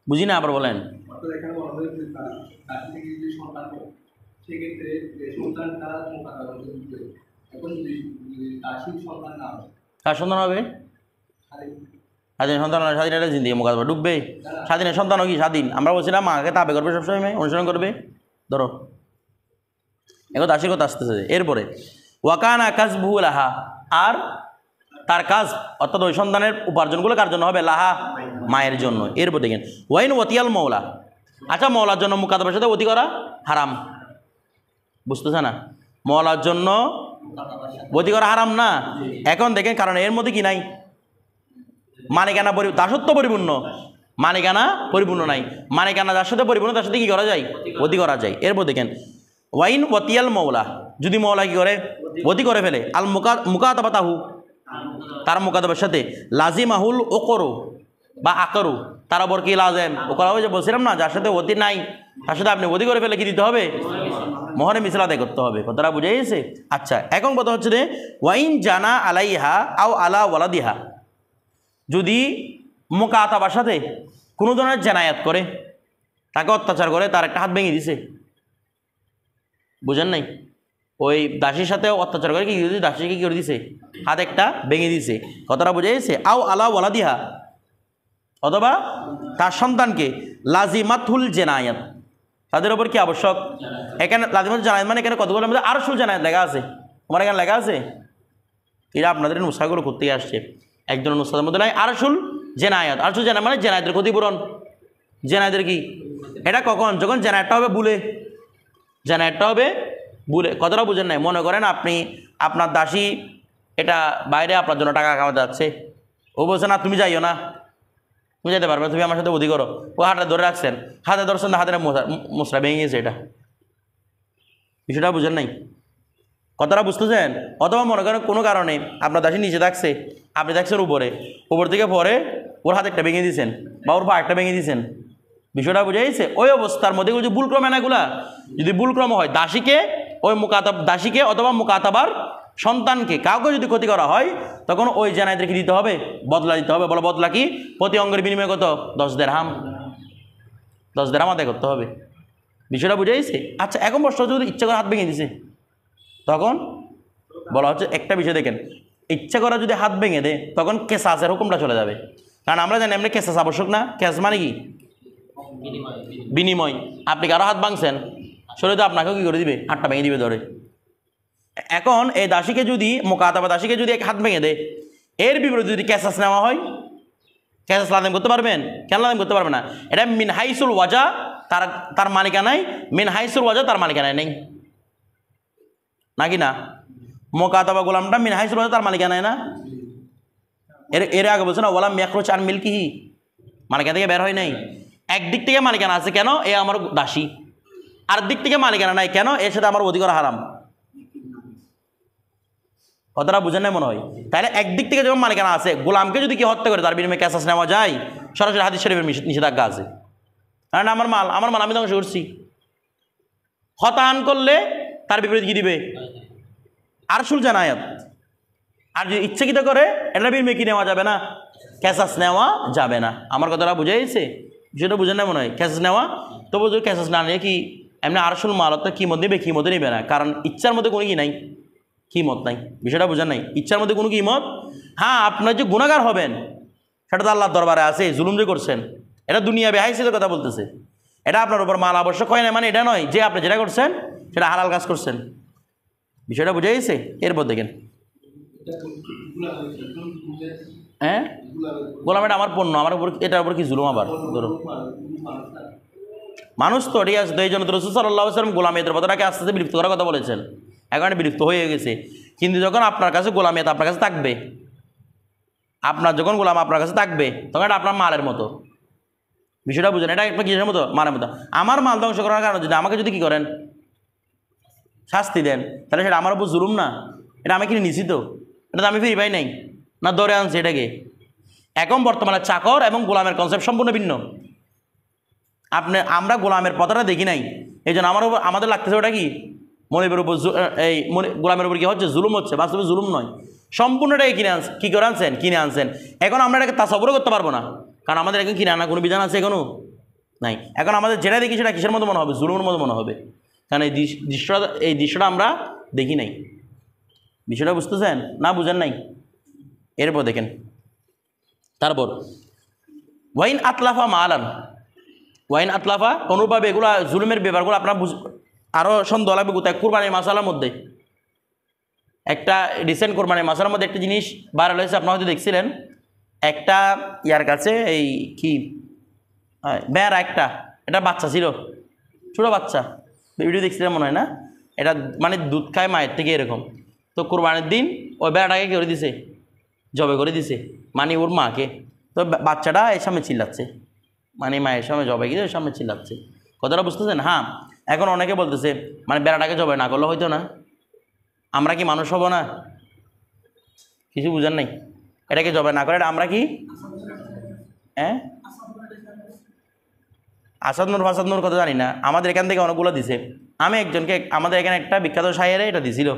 বুঝি না, আবার বলেন। কার সন্তান হবে? স্বাধীন সন্তান, স্বাধীন একটা জিন্দিগি মোকাতাবা ঢুকবে। স্বাধীনের সন্তানও কি স্বাধীন? আমরা বলছিলাম মাকে তাবে করবে সবসময়, অনুসরণ করবে। ধরো এখন দাসীর কথা আসতেছে। এরপরে ওয়াকানা কাসবুহু লাহা, আর তার কাজ অর্থাৎ ওই সন্তানের উপার্জনগুলো কার জন্য হবে? লাহা, মায়ের জন্য। এরপর দেখেন ওয়াইন ওয়াতিয়াল মৌলা, আচ্ছা মৌলার জন্য মুকাতাবার সাথে অতি করা হারাম, বুঝতেছে না? মৌলার জন্য অতি করা হারাম না। এখন দেখেন কারণ এর মধ্যে কি নাই? মালিকানা দাসত্ব পরিপূর্ণ, মালিকানা পরিপূর্ণ নাই। মালিকানা যার সাথে পরিপূর্ণ তার সাথে কি করা যায়? অতি করা যায়। এরপর দেখেন ওয়াইন ওয়াতিয়াল মৌলা, যদি মৌলা কি করে? অতি করে ফেলে। আল মুকাতাবা তাহু, তার মুকাতাবার সাথে লাজিমাহুল ওকরু বা আকরু, তার ওপর কি লাজেম? ওকরা যে বলছিলাম না, যার সাথে অতি নাই তার সাথে আপনি অতি করে ফেলে কি দিতে হবে? মোহরে মিসল আদায় করতে হবে, কথাটা বুঝে গেছে? আচ্ছা, এখন কথা হচ্ছে যে ওয়াইন জানা আলাইহা আও আলা ওয়ালাদিহা, যদি মুকাতাবার সাথে কোনো ধরনের জেনায়াত করে, তাকে অত্যাচার করে, তার একটা হাত ভেঙে দিছে, বুঝেন নাই? ওই দাসীর সাথে অত্যাচার করে কি দিয়েছে? দাসীকে কি করে দিছে? হাত একটা ভেঙে দিছে, কথাটা বুঝে গেছে? আও আলা ওয়ালাদিহা, অথবা তার সন্তানকে লাজিমাতুল জেনায়াত, তাদের ওপর কি আবশ্যক? এখানে লাজিমাতুল জেনায়াত মানে এখানে কতগুলো মধ্যে আরশুল জেনায়াত লেখা আছে, আমার এখানে লেখা আছে। এরা আপনাদের নুসখাগুলো করতেই আসছে, একজন নুসখার মধ্যে নাই আরশুল জেনায়াত। আরশুল জেনায়াত মানে জেনায়াতের ক্ষতিপূরণ। জেনায়াতের কি? এটা কখন? যখন জেনায়াতটা হবে ভুলে, জেনায়াতটা হবে ভুলে, কতটা বুঝেন নাই? মনে করেন আপনি আপনার দাসী এটা বাইরে আপনার জন্য টাকা কামাতে যাচ্ছে, ও বলছে না তুমি যাইও না, তুমি যেতে পারবে, তুমি আমার সাথে অধি করো। ও হাতে ধরে রাখছেন, হাতে ধরছেন না, হাতে মশলা ভেঙে গেছে, এটা বিষয়টা বুঝেন নাই? কথাটা বুঝতেছেন? অথবা মনে করেন কোনো কারণে আপনার দাসী নিচে থাকছে, আপনি থাকছেন উপরে, উপর থেকে পরে ওর হাতে একটা ভেঙে দিয়েছেন বা ওর পা একটা ভেঙে দিয়েছেন, বিষয়টা বুঝে গেছে? ওই অবস্থার মধ্যে যদি ভুলক্রম এনাগুলা যদি ভুলক্রম হয়, দাসীকে ওই দাসীকে অথবা মুকাতাবার সন্তানকে কাউকে যদি ক্ষতি করা হয়, তখন ওই জেনায়েতকে দিতে হবে, বদলা দিতে হবে। বলো বদলা কি? প্রতি অঙ্গের বিনিময়ে কত? 10 দিরহাম, 10 দিরহাম আদায় করতে হবে। বিষয়টা বুঝে গেছে? আচ্ছা, এখন প্রশ্ন যদি ইচ্ছা করে হাত ভেঙে দিছে, তখন বলা হচ্ছে একটা বিষয় দেখেন, ইচ্ছা করা যদি হাত ভেঙে দেয় তখন কেসাসের হুকুমটা চলে যাবে। কারণ আমরা জানি এমনি কেসাস আবশ্যক না। কেস মানে কি? বিনিময়। আপনি কারো হাত ভাঙছেন, শরীরে তো আপনাকেও কি করে দিবে? হাতটা ভেঙে দিবে ধরে। এখন এই দাসীকে যদি মুকাতাবা দাসীকে যদি এক হাত ভেঙে দেয়, এর বিপরীতে যদি কেসাস নেওয়া হয়, কেসাস লাদেম করতে পারবেন? কেন লাদেম করতে পারবে না? এটা মিন হাইসুল ওয়াজা, তার মালিকানায়, মিন হাইসুল ওয়াজা তার মালিকানায় নেই, নাকি না? মুকাতাবা গোলামটা মিন হাইসুল ওয়াজা তার মালিকানায় না। এর আগে বলছে না ওয়ালাম ইয়াখরুজ আন মিলকিহি, মালিকানা থেকে বের হয় নাই। একদিক থেকে মালিকানা আছে, কেন? এ আমার দাসী। আর দিক থেকে মালিকানা নাই, কেন? এর সাথে আমার অধিকার হারাম। কথাটা বুঝেন না মনে হয়? তাহলে একদিক থেকে যখন মালিকানা আছে, গোলামকে যদি কি হত্যা করে তার বিনিময়ে কেসাস নেওয়া যায়, সরাসরি হাদিস শরীফের নিষেধাজ্ঞা আছে। কারণ আমার মাল আমি ধ্বংস করছি। হতান করলে তার বিপরীত কি দিবে? আরশুল জানায়াত। আর যদি ইচ্ছাকৃত করে এটার বিনিময়ে কি নেওয়া যাবে না? কেসাস নেওয়া যাবে না। আমার কথাটা বুঝে গেছে? বিষয়টা বুঝেন না মনে হয়? কেসাস নেওয়া, তবু যদি কেসাস না নিয়ে কি এমনি আরশুল মালত কি মত নেবে? কি মতে নেবে না, কারণ ইচ্ছার মধ্যে কোনো কি নাই, কি মত নাই। বিষয়টা বুঝেন নাই? ইচ্ছার মধ্যে কোনো কি মত? হ্যাঁ, আপনার যে গুনাহগার হবেন সেটা তো আল্লাহর দরবারে আছে, জুলুম যে করছেন, এটা দুনিয়া বেহাইসিয়তের কথা বলতেছে। এটা আপনার উপর মাল আবশ্যক হয় না, মানে এটা নয় যে আপনি যেটা করছেন সেটা হালাল কাজ করছেন। বিষয়টা বুঝে গেছে? এরপর দেখেন, হ্যাঁ গোলাম এটা আমার পণ্য, আমার উপর এটার উপর কি জুলুম? আবার ধরো মানুষ তো ঠিক আছে, তো এই জন্য তো রাসূল সাল্লাল্লাহু আলাইহি ওয়াসাল্লাম গোলামি এদের কথাটাকে আস্তে আস্তে বিলুপ্ত করার কথা বলেছেন। এখন এটা বিলুপ্ত হয়ে গেছে। কিন্তু যখন আপনার কাছে গোলামিয়াত আপনার কাছে থাকবে, আপনার যখন গোলাম আপনার কাছে থাকবে, তখন এটা আপনার মালের মতো। বিষয়টা বুঝেন, এটা একটা কিসের মতো? মালের মতো। আমার মাল ধ্বংস করার কারণে যদি আমাকে যদি কী করেন, শাস্তি দেন, তাহলে সেটা আমার উপর জুলুম না? এটা আমি কিনে নিছি তো, এটা তো আমি ফিরি পাই নাই, না ধরে আনছি এটাকে। এখন বর্তমানে চাকর এবং গোলামের কনসেপ্ট সম্পূর্ণ ভিন্ন। আমরা গোলামের পথাটা দেখি নাই, এই জন্য আমাদের লাগতেছে ওটা কি মনিবের উপর, এই গোলামের উপর কি হচ্ছে? জুলুম হচ্ছে। বাস্তবে জুলুম নয়, সম্পূর্ণটাকে কী করে আনছেন? কিনে আনছেন। এখন আমরা এটাকে তাসাব্বুর করতে পারবো না, কারণ আমাদের এখন কিনে আনা কোনো বিধান আছে এখনও নাই। এখন আমাদের যেটা দেখি সেটা কিসের মতো মনে হবে? জুলুমের মতো মনে হবে, কারণ এই দৃশ্যটা আমরা দেখি নাই। বিষয়টা বুঝতেছেন না? বুঝেন নাই? এরপর দেখেন, তারপর ওয়াইন আতলাফা মালান, ওয়াইন আতলাফা অনুভাবে এগুলো জুলুমের ব্যাপারগুলো আপনার আরও সন্দেহ লাগবে কোথায়? কোরবানির মাসালার মধ্যে। একটা রিসেন্ট কোরবানির মাসালার মধ্যে একটা জিনিস ভাইরাল হয়েছে, আপনারা হয়তো দেখছিলেন। একটা ইয়ার কাছে এই কি বেড়া, এটা বাচ্চা ছিল, ছোটো বাচ্চা, ভিডিও দেখছিলেন মনে হয় না? এটা মানে দুধ খায় মায়ের থেকে এরকম। তো কোরবানির দিন ওই বেড়াটাকে কী করে দিছে? জবে করে দিছে, মানে ওর মাকে। তো বাচ্চাটা এর সামনে চিল্লাচ্ছে, মানে মায়ের সামনে জবে গিয়ে ওর সামনে চিল্লাচ্ছে। কথাটা বুঝতেছেন? হ্যাঁ। এখন অনেকে বলতেছে মানে বেড়াটাকে জবে না করলে হয়তো না, আমরা কি মানুষ হব না? কিছু বুঝেন নাই? এটাকে জবে না করে আমরা কি আসাদ নূর কথা জানি না, আমাদের এখান থেকে অনেকগুলো দিছে। আমি একজনকে, আমাদের এখানে একটা বিখ্যাত শায়েরে এটা দিছিল,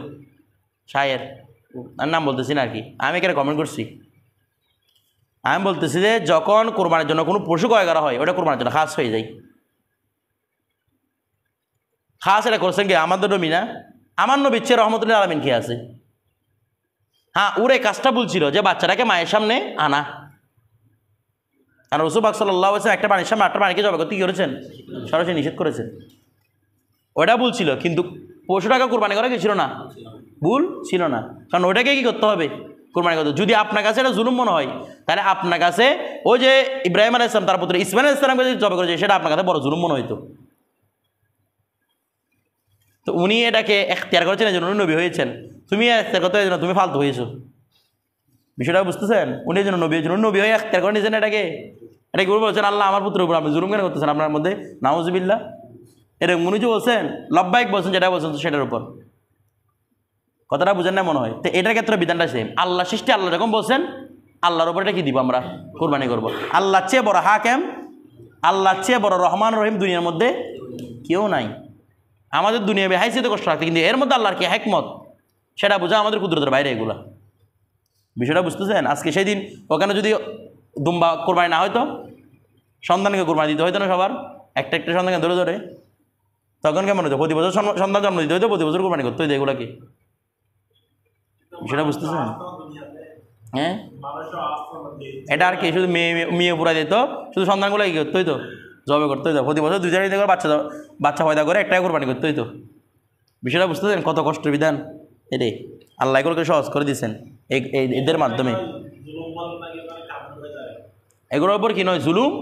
শায়ের নাম বলতেছি না আর কি, আমি এখানে কমেন্ট করছি। আমি বলতেছি যে যখন কোরবানির জন্য কোনো পশু ক্রয় করা হয়, ওটা কোরবানির জন্য খাস হয়ে যায়। খাস এটা করছেন কি? আমাদের নবী না? আমার নবী চেয়ে রহমতুল্লাহ আলামিন কে আছে? হ্যাঁ, ওরে কাজটা বলছিল যে বাচ্চাটাকে মায়ের সামনে আনা, আর রসুল পাক সাল্লাল্লাহু আলাইহি ওয়াসাল্লাম একটা পানির সামনে একটা পানিকে জবাই করতে কী করেছেন? সরাসরি নিষেধ করেছেন। ওটা ভুল ছিল, কিন্তু পশুটাকে কোরবানি করা কি ছিল না? ভুল ছিল না, কারণ ওটাকে কী করতে হবে? কোরবানি করতে। যদি আপনার কাছে এটা জুলুম মনে হয়, তাহলে আপনার কাছে ওই যে ইব্রাহিম আলাইহিস সালাম তার পুত্র ইসমাইল আলাইহিস সালামকে যদি জবাই করেছে, সেটা আপনার কাছে বড় জুলুম মনে হইতো। তো উনি এটাকে এখতিয়ার করেছেন, এই জন্য উনি নবী হয়েছেন। তুমি এখতিয়ার করতে এই জন্য তুমি ফালতু হয়েছো। বিষয়টা বুঝতেছেন? উনি এই জন্য নবী, এই জন্য নবী হয়ে এখতিয়ার করে নিয়েছেন এটাকে। এটাকে বলছেন আল্লাহ আমার পুত্রের উপর আপনি জুলুম কেন করতেছেন আপনার মধ্যে? নাউজুবিল্লাহ। এরকম উনি যে বলছেন লব্বাইক বলছেন, যেটা বলছেন তো সেটার উপর। কথাটা বুঝেন না মনে হয়? তো এটার ক্ষেত্রে বিধানটা সেম। আল্লাহ সৃষ্টি, আল্লাহ যখন বলছেন আল্লাহর উপর এটা কি দিব? আমরা কোরবানি করবো। আল্লাহর চেয়ে বড় হাকেম, আল্লাহর চেয়ে বড় রহমান রহিম দুনিয়ার মধ্যে কেউ নাই। আমাদের দুনিয়া হাইসিতে কষ্ট রাখতে, কিন্তু এর মধ্যে আল্লাহর কি হেকমত সেটা বোঝা আমাদের কুদরতের বাইরে এগুলা। বিষয়টা বুঝতেছেন? আজকে সেই দিন ওখানে যদি দুম্বা কোরবানি না হয়তো, সন্তানকে কোরবানি দিতে হইতো না সবার, একটা একটা সন্তানকে ধরে ধরে, তখন কেমন হতো? প্রতি বছর সন্তান জন্ম দিতে হইতো, প্রতি বছর কোরবানি করতে হইতো এগুলাকে। বিষয়টা বুঝতেছেন? হ্যাঁ, এটা আর কি শুধু মেয়ে পুরা দিত, শুধু সন্তানগুলো কি করতে হইতো? জবে করতে হইতো। প্রতি বছর 2-4 করে বাচ্চা পয়দা করে একটাই কোরবানি করতে হইতো। বিষয়টা বুঝতেছেন? কত কষ্টের বিধান এটাই। আল্লাহ এগুলোকে সহজ করে দিয়েছেন এদের মাধ্যমে। এগুলোর উপর কি নয়? জুলুম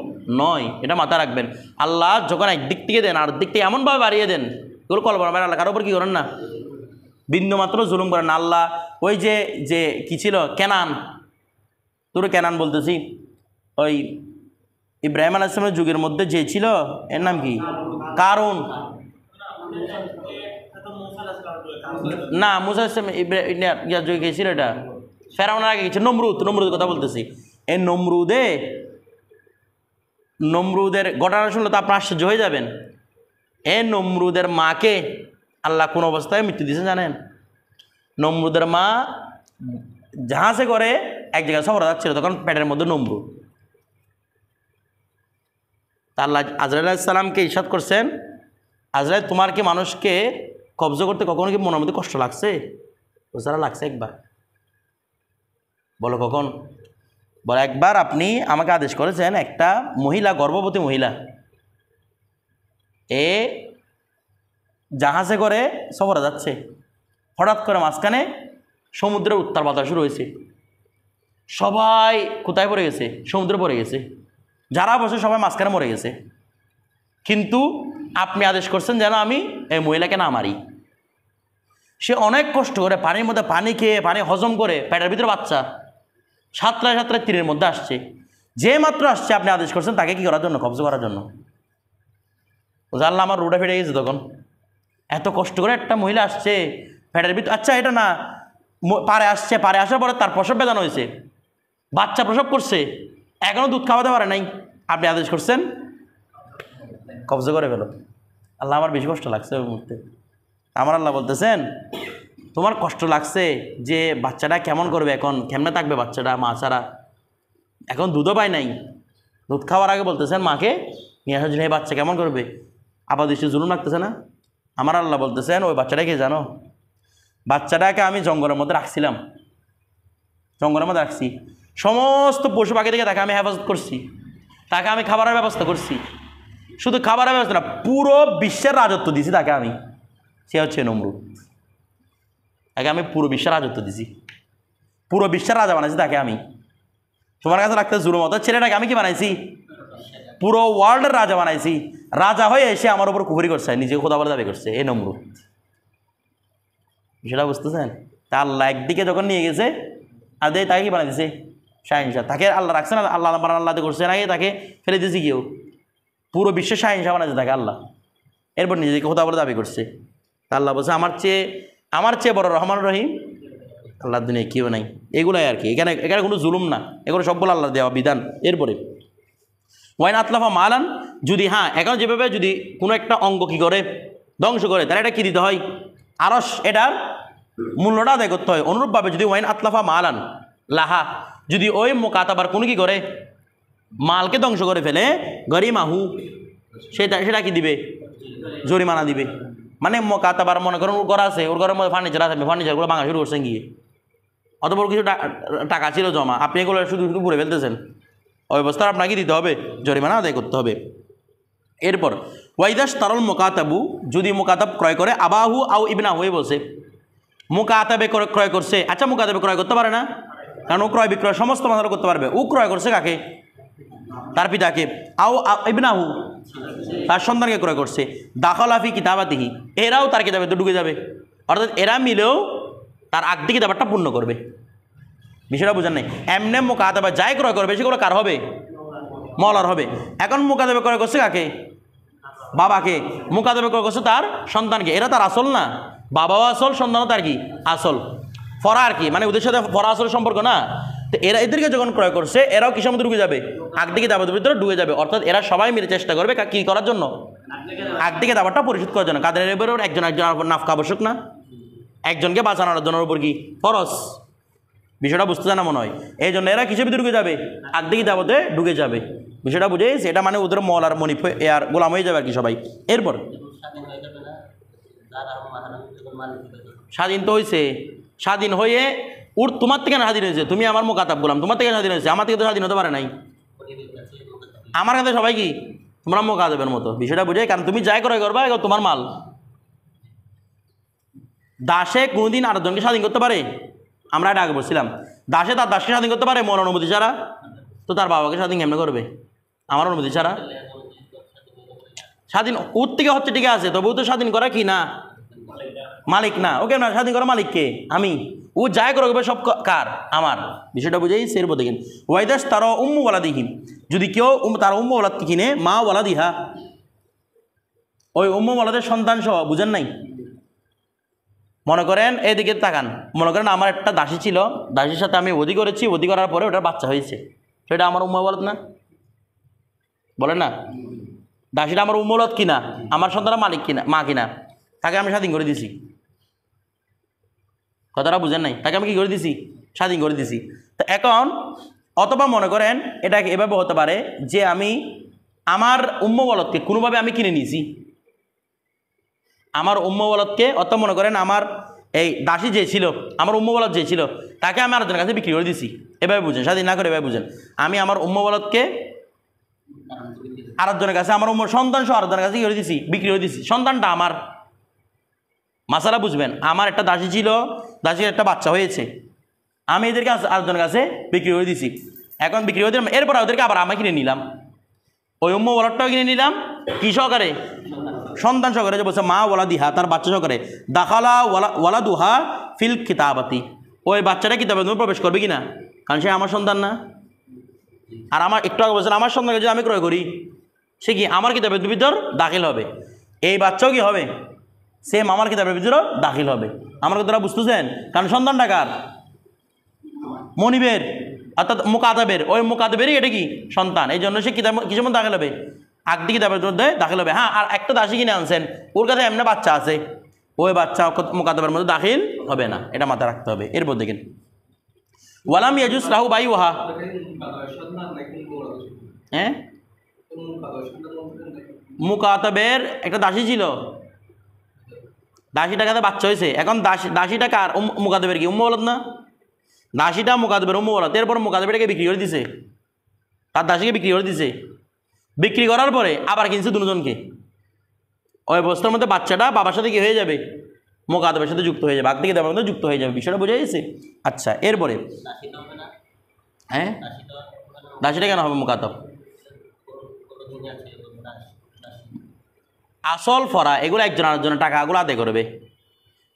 নয়, এটা মাথা রাখবেন। আল্লাহ যখন একদিক থেকে দেন আর দিক থেকে এমনভাবে বাড়িয়ে দেন, এগুলো কল্পনা করেন। আল্লাহ কারোর উপর কী করেন না, বিন্দু মাত্র জুলুম করেন না। আল্লাহ ওই যে কি ছিল কেনান, তোর কেনান বলতেছি, ওই ইব্রাহিম আলাইহিস সালামের যুগের মধ্যে যে ছিল, এর নাম কি? কারুন না, মুসা যুগে গেছিল, এটা ফেরাউনের আগে গেছে। নমরুদের কথা বলতেছি। এই নমরুদের ঘটনা শুনলে তো আপনার আশ্চর্য হয়ে যাবেন। এই নমরুদের মাকে আল্লাহ কোন অবস্থায় মৃত্যু দিয়েছেন জানেন? নমরুদের মা জাহাজে করে এক জায়গায় সফরে যাচ্ছিল, তখন পেটের মধ্যে নমরুদ। তা আল্লাহ আজরাইল আলাইহিস সালামকে ইরশাদ করছেন, আজরাইল তোমার কি মানুষকে কবজা করতে কখনো কি মনের মধ্যে কষ্ট লাগছে? ওসারা লাগছে একবার। বলো কখন? বলে একবার আপনি আমাকে আদেশ করেছেন, একটা মহিলা, গর্ভবতী মহিলা, এ জাহাজে করে সফরে যাচ্ছে, হঠাৎ করে মাঝখানে সমুদ্রের উত্তাল বাতাস শুরু হয়েছে। সবাই কোথায় পড়ে গেছে? সমুদ্রে পড়ে গেছে। যারা বসে সবাই মাঝখানে মরে গেছে। কিন্তু আপনি আদেশ করছেন যেন আমি এই মহিলাকে না মারি। সে অনেক কষ্ট করে পানির মধ্যে পানি খেয়ে পানি হজম করে পেটের ভিতরে বাচ্চা 7টায় তীরের মধ্যে আসছে, যে মাত্র আসছে আপনি আদেশ করছেন তাকে কি করার জন্য? কবজ করার জন্য। আল্লাহ আমার রোডে ফেটে গেছে তখন, এত কষ্ট করে একটা মহিলা আসছে পেটের ভিতরে, আচ্ছা এটা না পারে আসছে, পারে আসার পরে তার প্রসব বেদনা হয়েছে, বাচ্চা প্রসব করছে, এখনও দুধ খাওয়াতে পারে নাই, আপনি আদেশ করছেন কবজ করে ফেলো। আল্লাহ আমার বেশি কষ্ট লাগছে ওই মুহূর্তে। আমার আল্লাহ বলতেছেন তোমার কষ্ট লাগছে যে বাচ্চাটা কেমন করবে, এখন কেমনে থাকবে বাচ্চাটা মা ছাড়া, এখন দুধও পায় নাই, দুধ খাওয়ার আগে বলতেছেন মাকে নিয়ে আসার জন্য, এই বাচ্চা কেমন করবে, আবার দৃষ্টি জুলুম লাগতেছে না? আমার আল্লাহ বলতেছেন ওই বাচ্চাটাকে জানো, বাচ্চাটাকে আমি জঙ্গলের মধ্যে রাখছিলাম, জঙ্গলের মধ্যে রাখছি, সমস্ত পশু পাখি থেকে তাকে আমি হেফাজত করছি, তাকে আমি খাবারের ব্যবস্থা করছি, শুধু খাবারের ব্যবস্থা না পুরো বিশ্বের রাজত্ব দিছি তাকে আমি, সে হচ্ছে নমরুদ। তাকে আমি পুরো বিশ্বের রাজত্ব দিছি, পুরো বিশ্বের রাজা বানাইছি তাকে আমি। তোমার কাছে রাখতে জুলুম হতো, ছেলেটাকে আমি কি বানাইছি? পুরো ওয়ার্ল্ডের রাজা বানাইছি, রাজা হয়ে এসে আমার উপর কুফরি করছে, নিজে খোদা বলে দাবি করছে, এই নমরুদ। সেটা বুঝতেছেন? তা আল্লাহ একদিকে যখন নিয়ে গেছে আর দেয় তাকে কি বানাই দিছে? শাহিনশাহ। তাকে আল্লাহ রাখছে না, আল্লাহ আল্লাহ করছে আগে তাকে ফেলে দিয়েছি কেউ, পুরো বিশ্বের শাহিনশাহ বানাইছে তাকে আল্লাহ, এরপর নিজেকে খোদা বলে দাবি করছে। তা আল্লাহ বলছে আমার চেয়ে বড় রহমান রহিম আল্লাহ দুনিয়া কেউ নাই। এগুলাই আর কি, এখানে কোনো জুলুম না, এগুলো সবগুলো আল্লাহ দেওয়া বিধান। এরপরে ওয়াইন আতলাফা মালান, যদি হ্যাঁ এখন যেভাবে যদি কোনো একটা অঙ্গ কী করে ধ্বংস করে তাহলে এটা কী দিতে হয়? আরশ, এটার মূল্যটা আদায় করতে হয়। অনুরূপভাবে যদি ওয়াইন আতলাফা মালান লাহা, যদি ওই মোকাতাবার কোনো কী করে মালকে ধ্বংস করে ফেলে, গরিমাহু, সেটা কি দিবে? জরিমানা দিবে। মানে মোকাতাবার মনে করেন ওর ঘর আছে, ওর ঘরের মধ্যে ফার্নিচার আছে, ফার্নিচারগুলো ভাঙা শুরু করছেন গিয়ে, অতপর কিছু টাকা ছিল জমা, আপনি এগুলো শুধু ঘুরে ফেলতেছেন, ওই অবস্থায় আপনাকে দিতে হবে, জরিমানা আদায় করতে হবে। এরপর ওয়াইদাস তারল মোকাতাবু, যদি মোকাতাব ক্রয় করে, আবাহু আউ ইবনা হয়ে বসে, মোকাতাবে ক্রয় করছে, আচ্ছা মোকাতাবে ক্রয় করতে পারে না, কারণ ও ক্রয় বিক্রয় সমস্ত মানুষ করতে পারবে, ও ক্রয় করছে কাকে? তার পিতাকে। আউ ইবনাহু, তার সন্তানকে ক্রয় করছে, দাখলাফি কিতাবাতিহি, এরাও তার কিতাবে তো ঢুকে যাবে, অর্থাৎ এরা মিলেও তার আগদি কিতাবারটা পূর্ণ করবে। বিষয়টা বুঝেন নাই? এমনে মোকাতাবা যাই ক্রয় করবে সেগুলো কার হবে? মওলার হবে। এখন মোকাতাবা ক্রয় করছে কাকে? বাবাকে। মোকাতাবা ক্রয় করছে তার সন্তানকে, এরা তার আসল না, বাবাও আসল, সন্তানও তার কি আসল, ফরা আর কি, মানে ওদের সাথে ফরা আসল সম্পর্ক না। তো এরা এদেরকে যখন ক্রয় করছে এরাও কিসের মধ্যে ঢুকে যাবে? আগদিকে দাবাতের ভিতরে ঢুকে যাবে, অর্থাৎ এরা সবাই মিলে চেষ্টা করবে কি করার জন্য? আগদিকে দাবারটা পরিশোধ করার জন্য। কাদের উপর? একজন উপর নাফকা আবশ্যক না, একজনকে বাঁচানোর জন্য উপর কি ফরজ। বিষয়টা বুঝতে জানা মনে হয়, এই জন্য এরা কিসের ভিতরে ঢুকে যাবে? আগদিকে দাবাতে ঢুকে যাবে। বিষয়টা বুঝেছি, এটা মানে ওদের মল আর মনিফ আর গোলাম হয়ে যাবে আর কি সবাই। এরপর স্বাধীন তো হয়েছে, স্বাধীন হয়ে তোমার থেকে না স্বাধীন হয়েছে, তুমি আমার মোকাতাব গোলাম, তোমার থেকে স্বাধীন হয়েছে, আমার থেকে তো স্বাধীন হতে পারে নাই। আমার কাছে সবাই কি তোমরা মোকাতাবের মতো। বিষয়টা বুঝে, কারণ তুমি যাই ক্রয় করবা এগুলো তোমার মাল। দাসে কোনোদিন আরেকজনকে স্বাধীন করতে পারে? আমরা এটা আগে বলছিলাম, দাসে তার দাসকে স্বাধীন করতে পারে মোর অনুমতি ছাড়া? তো তার বাবাকে স্বাধীন কেমনে করবে আমার অনুমতি ছাড়া? স্বাধীন ওর থেকে হচ্ছে ঠিক আছে, তবু তো স্বাধীন করা কি না মালিক না, ওকে না স্বাধীন করা মালিক কে? আমি। ও যাই করবে সব কার? আমার। বিষয়টা বুঝেই সের মধ্যে কিন ওয়াইদাস তার উম্মু ওয়ালাদিহিম, যদি কেউ তার উম্মু ওয়ালাদকে কিনে, মা ওয়ালাদিহা, ওই উম্মু ওয়ালাদের সন্তান সহ, বুঝেন নাই? মনে করেন এদিকে তাকান, মনে করেন আমার একটা দাসী ছিল, দাসীর সাথে আমি ওদি করেছি, ওদি করার পরে ওটার বাচ্চা হয়েছে, সেটা আমার উম্মু ওয়ালাদ না? বলেন না? দাসীটা আমার উম্মু ওয়ালাদ কিনা, আমার সন্তানের মালিক কিনা, মা কিনা, তাকে আমি স্বাধীন করে দিছি। কথাটা বুঝেন নাই? তাকে আমি কী করে দিছি? স্বাধীন করে দিছি। তো এখন অথবা মনে করেন এটাকে এভাবে হতে পারে যে আমি আমার উম্মু ওয়ালাদকে কোনোভাবে আমি কিনে নিয়েছি, আমার উম্মু ওয়ালাদকে, অথবা মনে করেন আমার এই দাসী যে ছিল, আমার উম্মু ওয়ালাদ যে ছিল, তাকে আমি আরেকজনের কাছে বিক্রি করে দিছি। এভাবে বুঝেন, স্বাধীন না করে এভাবে বুঝেন। আমি আমার উম্মু ওয়ালাদকে আরেকজনের কাছে, আমার উম্মুর সন্তান সহ আরেকজনের কাছে কী করে দিছি? বিক্রি করে দিছি। সন্তানটা আমার। মাসালা বুঝবেন, আমার একটা দাসী ছিল, দাসীর একটা বাচ্চা হয়েছে, আমি এদেরকে আরেকজনের কাছে বিক্রি করে দিছি। এখন বিক্রি করে দিলাম, এরপর ওদেরকে আবার আমি কিনে নিলাম, ওই উম্মু ওয়ালাদটাও কিনে নিলাম, কি সহকারে? সন্তান সহকারে যে বলছে মা ওয়ালাদিহা, তার বাচ্চা সহকারে, দাখালা ওয়ালাদুহা ফিল কিতাবাতি, ওই বাচ্চাটা কিতাবের মধ্যে প্রবেশ করবে কি না? কারণ সে আমার সন্তান না। আর আমার একটু আগে বলছেন আমার সন্তানকে যদি আমি ক্রয় করি, সে কি আমার কিতাবের ভিতর দাখিল হবে। এই বাচ্চাও কি হবে? সেম আমার কিতাবের ভিতর দাখিল হবে। আমার কথাটা বুঝতেছেন? কারণ সন্তানটা কার? মনিবের, অর্থাৎ মুকাতাবের। ওই মুকাতাবেরই এটা কি সন্তান, এই জন্য সে কিতাব কিছু মধ্যে দাখিল হবে, আগদি কিতাবের মধ্যে দাখিল হবে। হ্যাঁ, আর একটা দাসী কিনে আনছেন, ওর কাছে এমনি বাচ্চা আছে, ওই বাচ্চা মুকাতাবের মধ্যে দাখিল হবে না, এটা মাথায় রাখতে হবে। এরপর দেখেন ওয়ালাম ইয়াজুস লাহু বাই ওহা, হ্যাঁ মুকাতাবের একটা দাসী ছিল, দাসীটার কাছে বাচ্চা হয়েছে, এখন দাসীটা কার? মুকাতাবের কি উম্মু ওলাদ না? দাসীটা মুকাতাবের উম্মু ওলাদ। এরপর মুকাতাবেরটাকে বিক্রি করে দিছে, তার দাসীকে বিক্রি করে দিছে। বিক্রি করার পরে আবার কিনছে দুজনকে। ওই অবস্থার মধ্যে বাচ্চাটা বাবার সাথে কি হয়ে যাবে? মুকাতাবের সাথে যুক্ত হয়ে যাবে, আগ থেকে দেওয়ার মধ্যে যুক্ত হয়ে যাবে। বিষয়টা বোঝা গেছে? আচ্ছা, এরপরে হ্যাঁ দাসীটা কেন হবে মুকাতাব? আসল ফরা এগুলো একজন আরেকজনের টাকাগুলো আদায় করবে।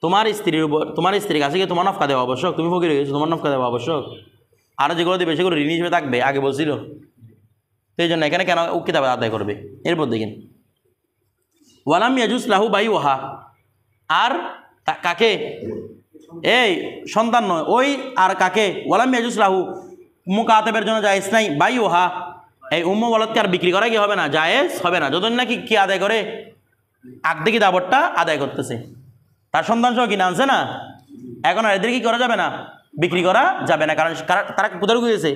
তোমার স্ত্রীর উপর, তোমার স্ত্রীর কাছে গিয়ে তোমার নফকা দেওয়া আবশ্যক, তুমি ফকির হয়ে গেছো, তোমার নফকা দেওয়া আবশ্যক। আরও যেগুলো দেবে সেগুলো ঋণ হিসেবে থাকবে, আগে বলছিল। তো এই জন্য এখানে কেন ও কিতাব আদায় করবে? এরপর দেখেন ওয়ালাম ইয়াজুস লাহু বাই ওহা, আর কাকে? এই সন্তান নয়, ওই আর কাকে? ওয়ালাম ইয়াজুস লাহু, মুকাতাবের জন্য জায়েজ নাই, বাই ওহা, এই উম্মু ওয়ালাদকে আর বিক্রি করা কি হবে না? জায়েজ হবে না, যতদিন নাকি কি আদায় করে, আগদি কিতাবটা আদায় করতেছে, তার সন্তান সহ কিনে আনছে না। এখন আর এদের কি করা যাবে না? বিক্রি করা যাবে না, কারণ তারা কোথায় ঢুকে গেছে?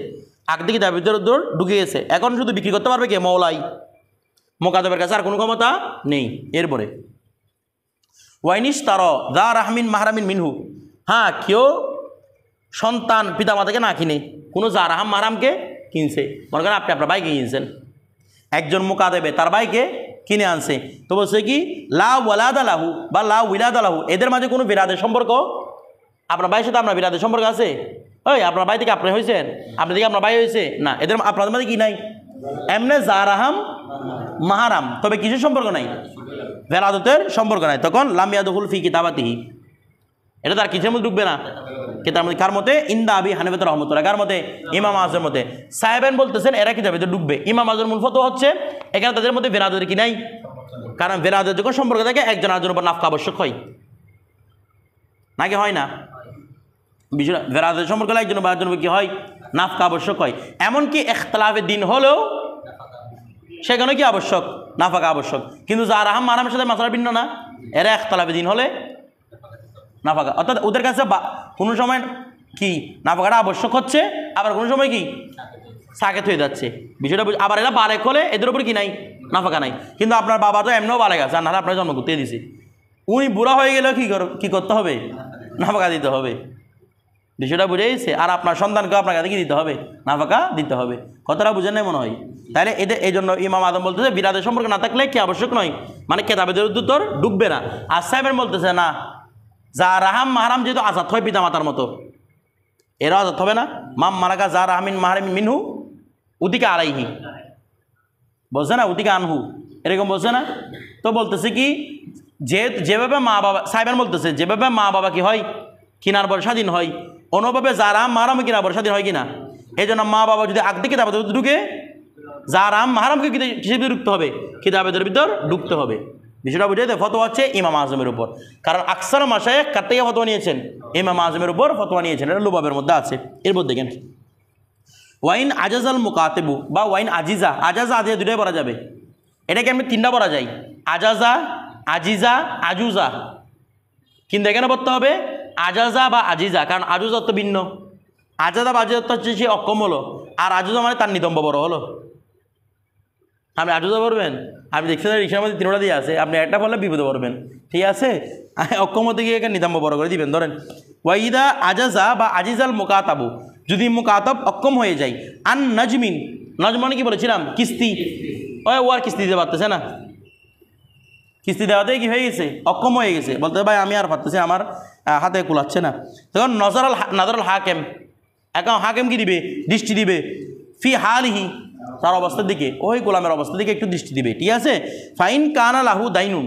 আগদি কিতাবের ভিতর ঢুকে গেছে। এখন শুধু বিক্রি করতে পারবে কে? মওলাই। মুকাতাবের কাছে আর কোনো ক্ষমতা নেই। এরপরে ওয়াইনিস তার দা রাহমিন মাহরামিন মিনহু, হ্যাঁ কেউ সন্তান পিতামাতাকে না কিনে কোনো যা রাহাম মাহরামকে কিনছে, মনে করেন আপনি আপনার ভাইকে কিনছেন, একজন মুকাতাবে তার ভাইকে কিনে আনছে, তো বলছে কি লা ওয়ালাদা লাহু বা লা উইলাদা লাহু, এদের মাঝে কোনো বিরাদের সম্পর্ক, আপনার ভাইয়ের সাথে আপনার বিরাদের সম্পর্ক আছে? ওই আপনার ভাই থেকে আপনি হয়েছেন, আপনি থেকে আপনার ভাই হয়েছে না, এদের আপনাদের মাঝে কি নাই? এমনে যা রাহাম মাহারাম, তবে কিছু সম্পর্ক নাই, ভেলাদতের সম্পর্ক নাই। তখন লামিয়াদুল ফি কিতাবাতিহি, এটা তার কিসের মধ্যে ঢুকবে না? কিতাবের মধ্যে। কার মতে? ইন্দা আবি হানিফা রহমতুল্লাহ। কার মতে? ইমাম আজমের মতে। সাহেবেন বলতেছেন এরা কিতাবের মধ্যে ঢুকবে। ইমাম আজমের মূল ফতোয়া হচ্ছে এখানে তাদের মধ্যে ভেলাদতের কি নাই, কারণ ভেলাদতের যখন সম্পর্ক থাকে একজন আরেকজনের উপর নাফকা আবশ্যক হয়, নাকি হয় না? বিষয় ভেলাদতের সম্পর্ক হলে একজন আরেকজনের উপর কি হয়? নাফকা আবশ্যক হয়। এমনকি ইখতিলাফের দিন হলেও সেখানে কি আবশ্যক? নাফাকা আবশ্যক। কিন্তু যার আহাম মারামের সাথে মাসালা ভিন্ন না, এরা ইখতিলাফের দিন হলে নাফাকা, অর্থাৎ ওদের কাছে কোনো সময় কি নাফাকাটা আবশ্যক হচ্ছে, আবার কোনো সময় কি সাকেত হয়ে যাচ্ছে। বিষয়টা আবার এরা বালেক হলে এদের উপর কি নাই? নাফাকা নাই। কিন্তু আপনার বাবা তো এমনিও বালেক আছে, আর নাহলে আপনার জন্ম করতে দিছে, উনি বুড়া হয়ে গেলেও কি করতে হবে? নাফাকা দিতে হবে। বিষয়টা বুঝে গেছে? আর আপনার সন্তানকেও আপনার কাছে কি দিতে হবে? নাফাকা দিতে হবে। কথাটা বুঝেন নাই মনে হয়? তাহলে এদের এই জন্য ইমাম আদম বলতেছে বিরাদের সম্পর্ক না থাকলে কি আবশ্যক নয়, মানে কেতাবের উত্তর ডুববে না। আর সাহেবের বলতেছে না, যা রাহাম মাহারাম যেহেতু আজাদ হয় পিতা মাতার মতো, এরাও আজাদ হবে না। মাম মালাকা যা রাহামিন মাহারামিন মিনহু উদিকা আলাইহি, বলছে না উদিকা আনহু, এরকম বলছে না? তো বলতেছে কি যেভাবে মা বাবা, সাহেবেন বলতেছে যেভাবে মা বাবা কি হয় কিনার পর স্বাধীন হয়, অনুভাবে যা রাম মাহারাম কিনার পর স্বাধীন হয় কিনা, এই জন্য মা বাবা যদি আগ দিকে কিতাবের ঢুকে, যা রাম মাহারামকে কিসের ভিতরে ঢুকতে হবে? কিতাবের ভিতর ঢুকতে হবে। বিষয়টা বুঝে ফতোয়া হচ্ছে ইমাম আজমের উপর, কারণ আকসার মাশায়েখ কার থেকে ফতোয়া নিয়েছেন? ইমাম আজমের উপর ফতোয়া নিয়েছেন। এটা লুবাবের মধ্যে আছে। এরপর দেখেন ওয়াইন আজাজাল মুকাতেবু বা ওয়াইন আজিজা, আজাজা আজিজা দুটোই পড়া যাবে। এটাকে আমি তিনটা পড়া যায়, আজাজা, আজিজা, আজুজা। কিন্তু এখানে পড়তে হবে আজাজা বা আজিজা, কারণ আজুজা তো ভিন্ন। আজাজা বা আজিজা হচ্ছে সে অক্ষম হলো, আর আজুজা মানে তার নিতম্ব বড় হলো। আপনি আজুজা পড়বেন, আপনি দেখছেন রিক্সার মধ্যে তিনটা দিয়ে আছে, আপনি একটা বললে বিপদে পড়বেন, ঠিক আছে? অক্ষমতে গিয়ে এখানে নিতম্ব বড় করে দিবেন। ধরেন ওয়াইদা আজাজা বা আজিজাল মুকাতাবু, যদি মুকাতাব অক্ষম হয়ে যায়, আন নাজমিন, নাজম মানে কি বলেছিলাম? কিস্তি। ও আর কিস্তি দিতে পারতেছে না, কিস্তি দেওয়াতে কি হয়ে গেছে? অক্ষম হয়ে গেছে। বলতে ভাই আমি আর পারতেছি, আমার হাতে কুলাচ্ছে না। তখন নাজরুল হাকেম, এখন হাকেম কি দিবে? দৃষ্টি দিবে ফি হালিহি, তার অবস্থার দিকে, ওই গোলামের অবস্থার দিকে একটু দৃষ্টি দিবে, ঠিক আছে। ফাইন কানা লাহু দাইনুন,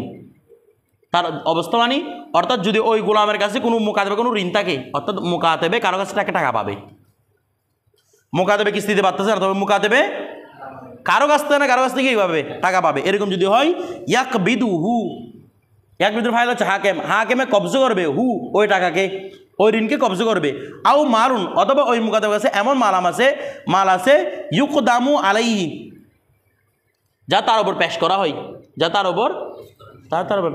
তার অবস্থা মানে অর্থাৎ যদি ওই গোলামের কাছে কোনো মুকাতাবে কোনো ঋণ থাকে, অর্থাৎ মুকাতাবে কারো কাছে টাকা পাবে, মুকাতাবে কিস্তি দিতে পারতেছে না, তবে মুকাতাবে কারো কাছ থেকে না কারো কাছ থেকে কীভাবে টাকা পাবে, এরকম যদি হয় ইয়াকবিদুহু, ইয়াকবিদুর ফাইল হচ্ছে হাকেম, হাকেমে কবজা করবে হু ওই টাকাকে, ওই ঋণকে কবজা করবে। আও মারুন, অথবা ওই মুকাতাবের কাছে এমন মাল আছে ইউকদামু আলাইহি, যা তার উপর পেশ করা হয়, যা তার উপর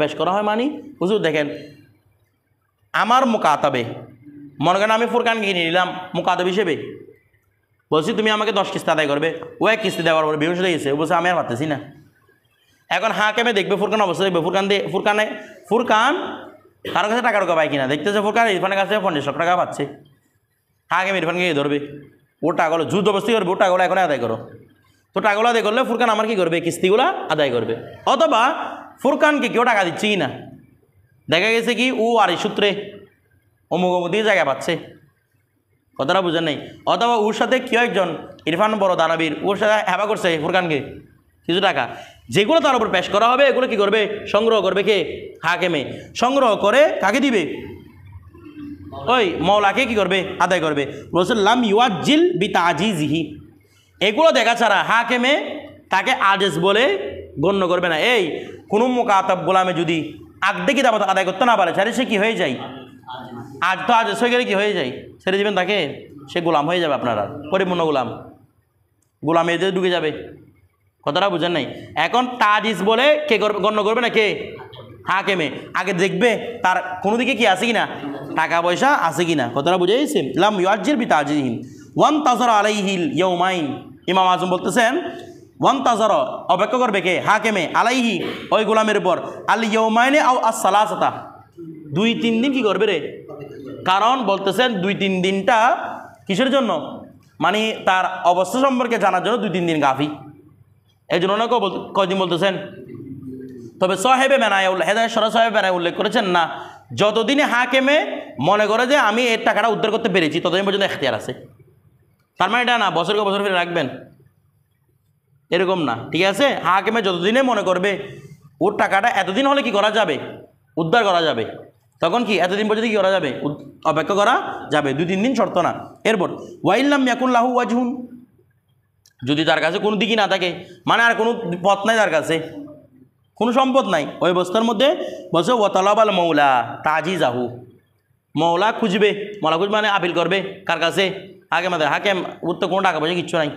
পেশ করা হয়। মানে হুজুর দেখেন আমার মুকাতাবে, মনে করেন আমি ফুরকান কিনে নিলাম মুকাতাব হিসেবে, বলছি তুমি আমাকে 10 কিস্তি আদায় করবে, ও 1 কিস্তি দেওয়ার পরে বেহুশ হয়ে গেছে, ও বলছে আমি আর পারতেছি না। এখন হাকেমে দেখবে ফুরকান অবস্থা দেখবে, ফুরকান কারো কাছে টাকা পায় কিনা দেখতেছে, ফুরকান ইরফানের কাছে 50 লাখ টাকা পাচ্ছে, হাকেম ইরফানকে ধরবে, ও টাকাগুলো যুদ্ধ অবস্থি করবে, ও টাকাগুলো এখন আদায় করো, তো টাকাগুলো আদায় করলে ফুরকান আমার কি করবে, কিস্তিগুলো আদায় করবে। অথবা ফুরকানকে কেউ টাকা দিচ্ছে কি না, দেখা গেছে কি ও আর সূত্রে অমুক দিয়ে জায়গা পাচ্ছে, কথাটা বুঝেন নেই। অথবা ওর সাথে কেউ একজন ইরফান বড় দানবীর ওর সাথে হেবা করছে ফুরকানকে কিছু টাকা, যেগুলো তার উপর পেশ করা হবে এগুলো কি করবে, সংগ্রহ করবে কে, হাকেমে, সংগ্রহ করে কাকে দিবে, ওই মওলাকে কি করবে, আদায় করবে। বলছে লাম ইউআজ্জিল বিতাজিজিহি, এগুলো দেখা ছাড়া হাকেমে তাকে আজেজ বলে গণ্য করবে না। এই কোনো মুকাতাব গোলামে যদি আগদে কিতাবত আদায় করতে না পারে, তাহলে সে কি হয়ে যায়, আজ তো আজেজ হয়ে গেলে কি হয়ে যায়, ছেড়ে দেবেন তাকে, সে গোলাম হয়ে যাবে, আপনারা পরিপূর্ণ গোলাম এদের ঢুকে যাবে, কথাটা বুঝেন নাই। এখন তাজিজ বলে কে গণ্য করবে না, কে, হাকেমে, আগে দেখবে তার কোনো দিকে কি আছে কিনা, টাকা পয়সা আছে কিনা, কথাটা বুঝে গেছে। লাম ইউআজ্জিল বিতাজিহিম ওয়ান তাজারা আলাইহিল ইয়াউমাইন, ইমাম আজম বলতেছেন ওয়ান তাজারা অপেক্ষা করবে কে, হাকেমে, আলাইহি ওই গোলামের উপর, আল ইয়াউমাইনে আও আস-সালাসাতা 2-3 দিন কি করবে রে, কারণ বলতেছেন 2-3 দিনটা কিসের জন্য, মানে তার অবস্থা সম্পর্কে জানার জন্য 2-3 দিন কাফি, এই জন্য না কয়দিন বলতেছেন। তবে সাহেবে বেনায় হেদায়েত সরা সাহেবে বেনায় উল্লেখ করেছেন না, যতদিনে হাকেমে মনে করে যে আমি এর টাকাটা উদ্ধার করতে পেরেছি ততদিন পর্যন্ত এখতিয়ার আছে, তার মানে এটা না বছরকে বছর ফিরে রাখবেন, এরকম না, ঠিক আছে। হাকেমে যতদিনে মনে করবে ওর টাকাটা এতদিন হলে কি করা যাবে, উদ্ধার করা যাবে, তখন কি এতদিন পর্যন্ত কি করা যাবে, অপেক্ষা করা যাবে, 2-3 দিন শর্ত না। এরপর ওয়াইল্লাম ইয়াকুল্লাহু ওয়াজহুন, যদি তার কাছে কোনো দিকই না থাকে, মানে আর কোনো পথ নাই, তার কাছে কোনো সম্পদ নাই, ওই অবস্থার মধ্যে বলছে ওয়াতালাবাল মৌলা তাজিজাহু, মৌলা খুঁজবে, মানে আপিল করবে কার কাছে, হাকেম ওর তো কোনো টাকা পয়সা কিচ্ছু নাই,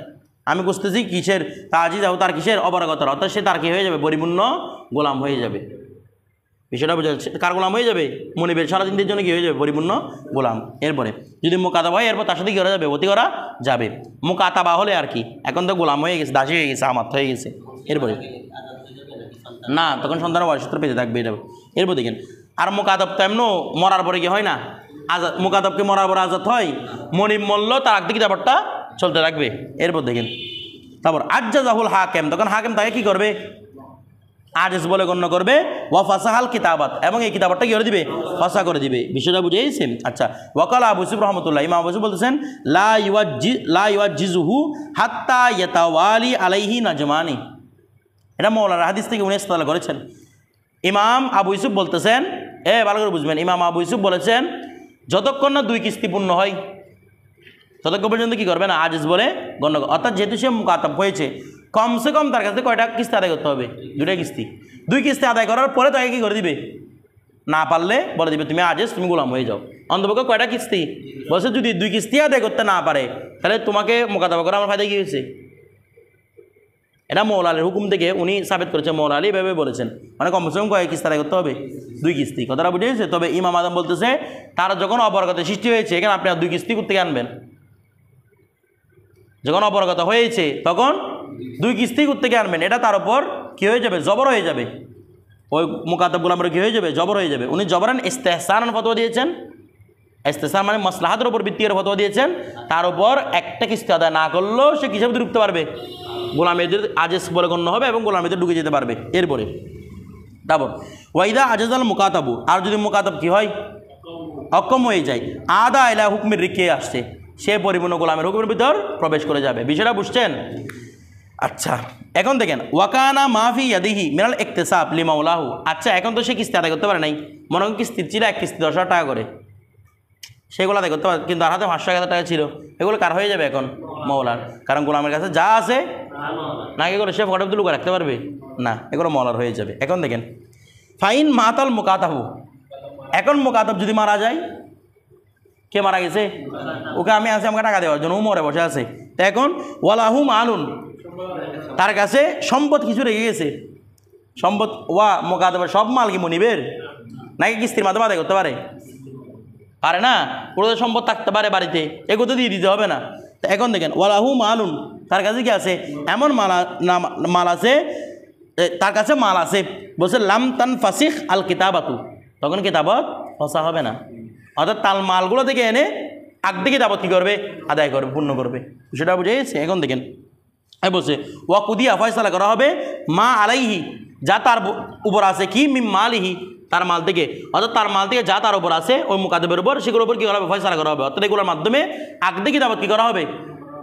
আমি বুঝতেছি কিসের তাজিজাহু, তার কিসের অপারগতার, অর্থাৎ সে তার কি হয়ে যাবে, পরিপূর্ণ গোলাম হয়ে যাবে। বিষয়টা বোঝা যাচ্ছে, কার গোলাম হয়ে যাবে, মনিবের সারাদিন দিনের জন্য কি হয়ে যাবে, পরিপূর্ণ গোলাম। এরপরে যদি মুকাতাবা হয় এরপর তার সাথে কি করা যাবে, অতি করা যাবে। মুকাতাবা হলে আর কি, এখন তো গোলাম হয়ে গেছে, দাসী হয়ে গেছে, আমাত হয়ে গেছে, এরপরে না তখন সন্তানের বয়সত্র পেতে থাকবে এটা। এরপর দেখেন আর মুকাতাব তো এমন মরার পরে কি হয় না, আজাদ, মুকাতাবকে মরার পরে আজাদ হয়, মনিব মল্ল তার আগ থেকে ব্যাপারটা চলতে থাকবে। এরপর দেখেন তারপর আজ্জাজাহুল হাকেম, তখন হাকেম তাকে কি করবে, আজেজ বলে গণ্য করবে, ওয়া ফাসাহাল কিতাবাত, এবং এই কিতাবটা কি করে দিবে, ফাসা করে দিবে। বিষয়টা বুঝেছেন? আচ্ছা, ওয়াকাল আবু ইউসুফ রহমতুল্লাহ, ইমাম আবু ইউসুফ বলতেছেন লা ইউআজ্জিজুহু হাত্তা ইয়াতাওয়ালি আলাইহি নাজমানি, এটা মওলানা হাদিস থেকে উনি ইস্তেদলাল করেছেন। ইমাম আবু ইউসুফ বলতেছেন, ভালো করে বুঝবেন, ইমাম আবু ইউসুফ বলেছেন যতক্ষণ না 2 কিস্তি পূর্ণ হয় ততক্ষণ পর্যন্ত কি করবে না, আজেজ বলে গণ্য, অর্থাৎ যেহেতু সে মুকাতাব হয়েছে কমসে কম তার কাছে কয়টা কিস্তি আদায় করতে হবে, 2টা কিস্তি, 2 কিস্তি আদায় করার পরে তাকে কি করে দিবে, না পারলে বলে দিবে তুমি আজেজ, তুমি গোলাম হয়ে যাও। অন্তপক্ষে কয়টা কিস্তি বলছে, যদি 2 কিস্তি আদায় করতে না পারে তাহলে তোমাকে মোকাতাবা করা আমার ফায়দা কি হয়েছে। এটা মৌলা আলীর হুকুম থেকে উনি সাবেত করেছে, মৌলা আলী এভাবে বলেছেন, মানে কমসে কম কয়েক কিস্তি আদায় করতে হবে, 2 কিস্তি, কথাটা বুঝে গেছে। তবে ইমাম আদম বলতেছে তারা যখন অপরাগতা সৃষ্টি হয়েছে, এখানে আপনি আর 2 কিস্তি করতে আনবেন, যখন অপরাগতা হয়েছে তখন 2 কিস্তি করতে আনবেন, এটা তার উপর কী হয়ে যাবে, জবর হয়ে যাবে, ওই মুকাতাব গোলামের কী হয়ে যাবে, জবর হয়ে যাবে। উনি জবরান ইস্তেহসান ফতোয়া দিয়েছেন, ইস্তেহসান মানে মাসলাহাতের উপর ভিত্তি করে ফতোয়া দিয়েছেন, তার উপর একটা কিস্তি আদায় না করলেও সে কিসের ভিতরে ঢুকতে পারবে, গোলামেদের আজেজ বলে গণ্য হবে এবং গোলামেদের ঢুকে যেতে পারবে। এরপরে তারপর ওয়াইদা আজেজাল মুকাতাবু, আর যদি মুকাতাব কি হয়, অক্ষম হয়ে যায়, আদা এলা হুকমের রিকে আসছে, সে পরিপূর্ণ গোলামের হুকুমের ভিতর প্রবেশ করে যাবে। বিষয়টা বুঝছেন? আচ্ছা এখন দেখেন ওয়াকানা মাফি ইয়াদিহি মিনাল ইকতিসাব লিমাউলাহু। আচ্ছা এখন তো সে কিস্তি আদায় করতে পারে নাই, মনে করেন কিস্তি ছিল এক কিস্তি 10,000 টাকা করে, সেগুলো আদায় করতে পারে, কিন্তু আর হাতে 5,000 টাকা ছিল, এগুলো কার হয়ে যাবে এখন? মৌলার। কারণ গোলামের কাছে যা আছে না এগুলো সে ফটো লুকা রাখতে পারবে না, এগুলো মৌলার হয়ে যাবে। এখন দেখেন ফাইন মাতাল মুকাতাবু, এখন মুকাতাব যদি মারা যায়, কে মারা গেছে? ওকে আমি আছি আমাকে টাকা দেওয়ার জন্য, ও মরে বসে আছে। তো এখন ওয়ালাহু মালুন, তার কাছে সম্পদ কিছু রেখে গেছে, সম্পদ ওয়া মুকাতাবের সব মাল কি মনিবের নাকি কিস্তির মাধ্যমে আদায় করতে পারে? পারে না, ওদের সম্পদ থাকতে পারে বাড়িতে, এগুলো তো দিয়ে দিতে হবে না। তো এখন দেখেন ওয়ালাহু মালুন, তার কাছে কি আছে? এমন মাল আছে, তার কাছে মাল আছে, বলছে লাম তান ফাসিখ আল কিতাবাতু, তখন কিতাবত ফসা হবে না। অর্থাৎ তাল মালগুলো থেকে এনে আগদি কিতাবত কী করবে? আদায় করবে, পূর্ণ করবে। সেটা বুঝে গেছে? এখন দেখেন বলছে ওয়াকুদিয়া ফয়সালা করা হবে মা আলাইহি, যা তার উপর আছে, কি মিম মালিহি, তার মাল থেকে, অর্থাৎ তার মাল থেকে যা তার উপর আছে ওই মুকাদ্দমের উপর, সেগুলোর উপর কী করা হবে? ফয়সালা করা হবে। অর্থাৎ এগুলোর মাধ্যমে আগদি কিতাবত কী করা হবে?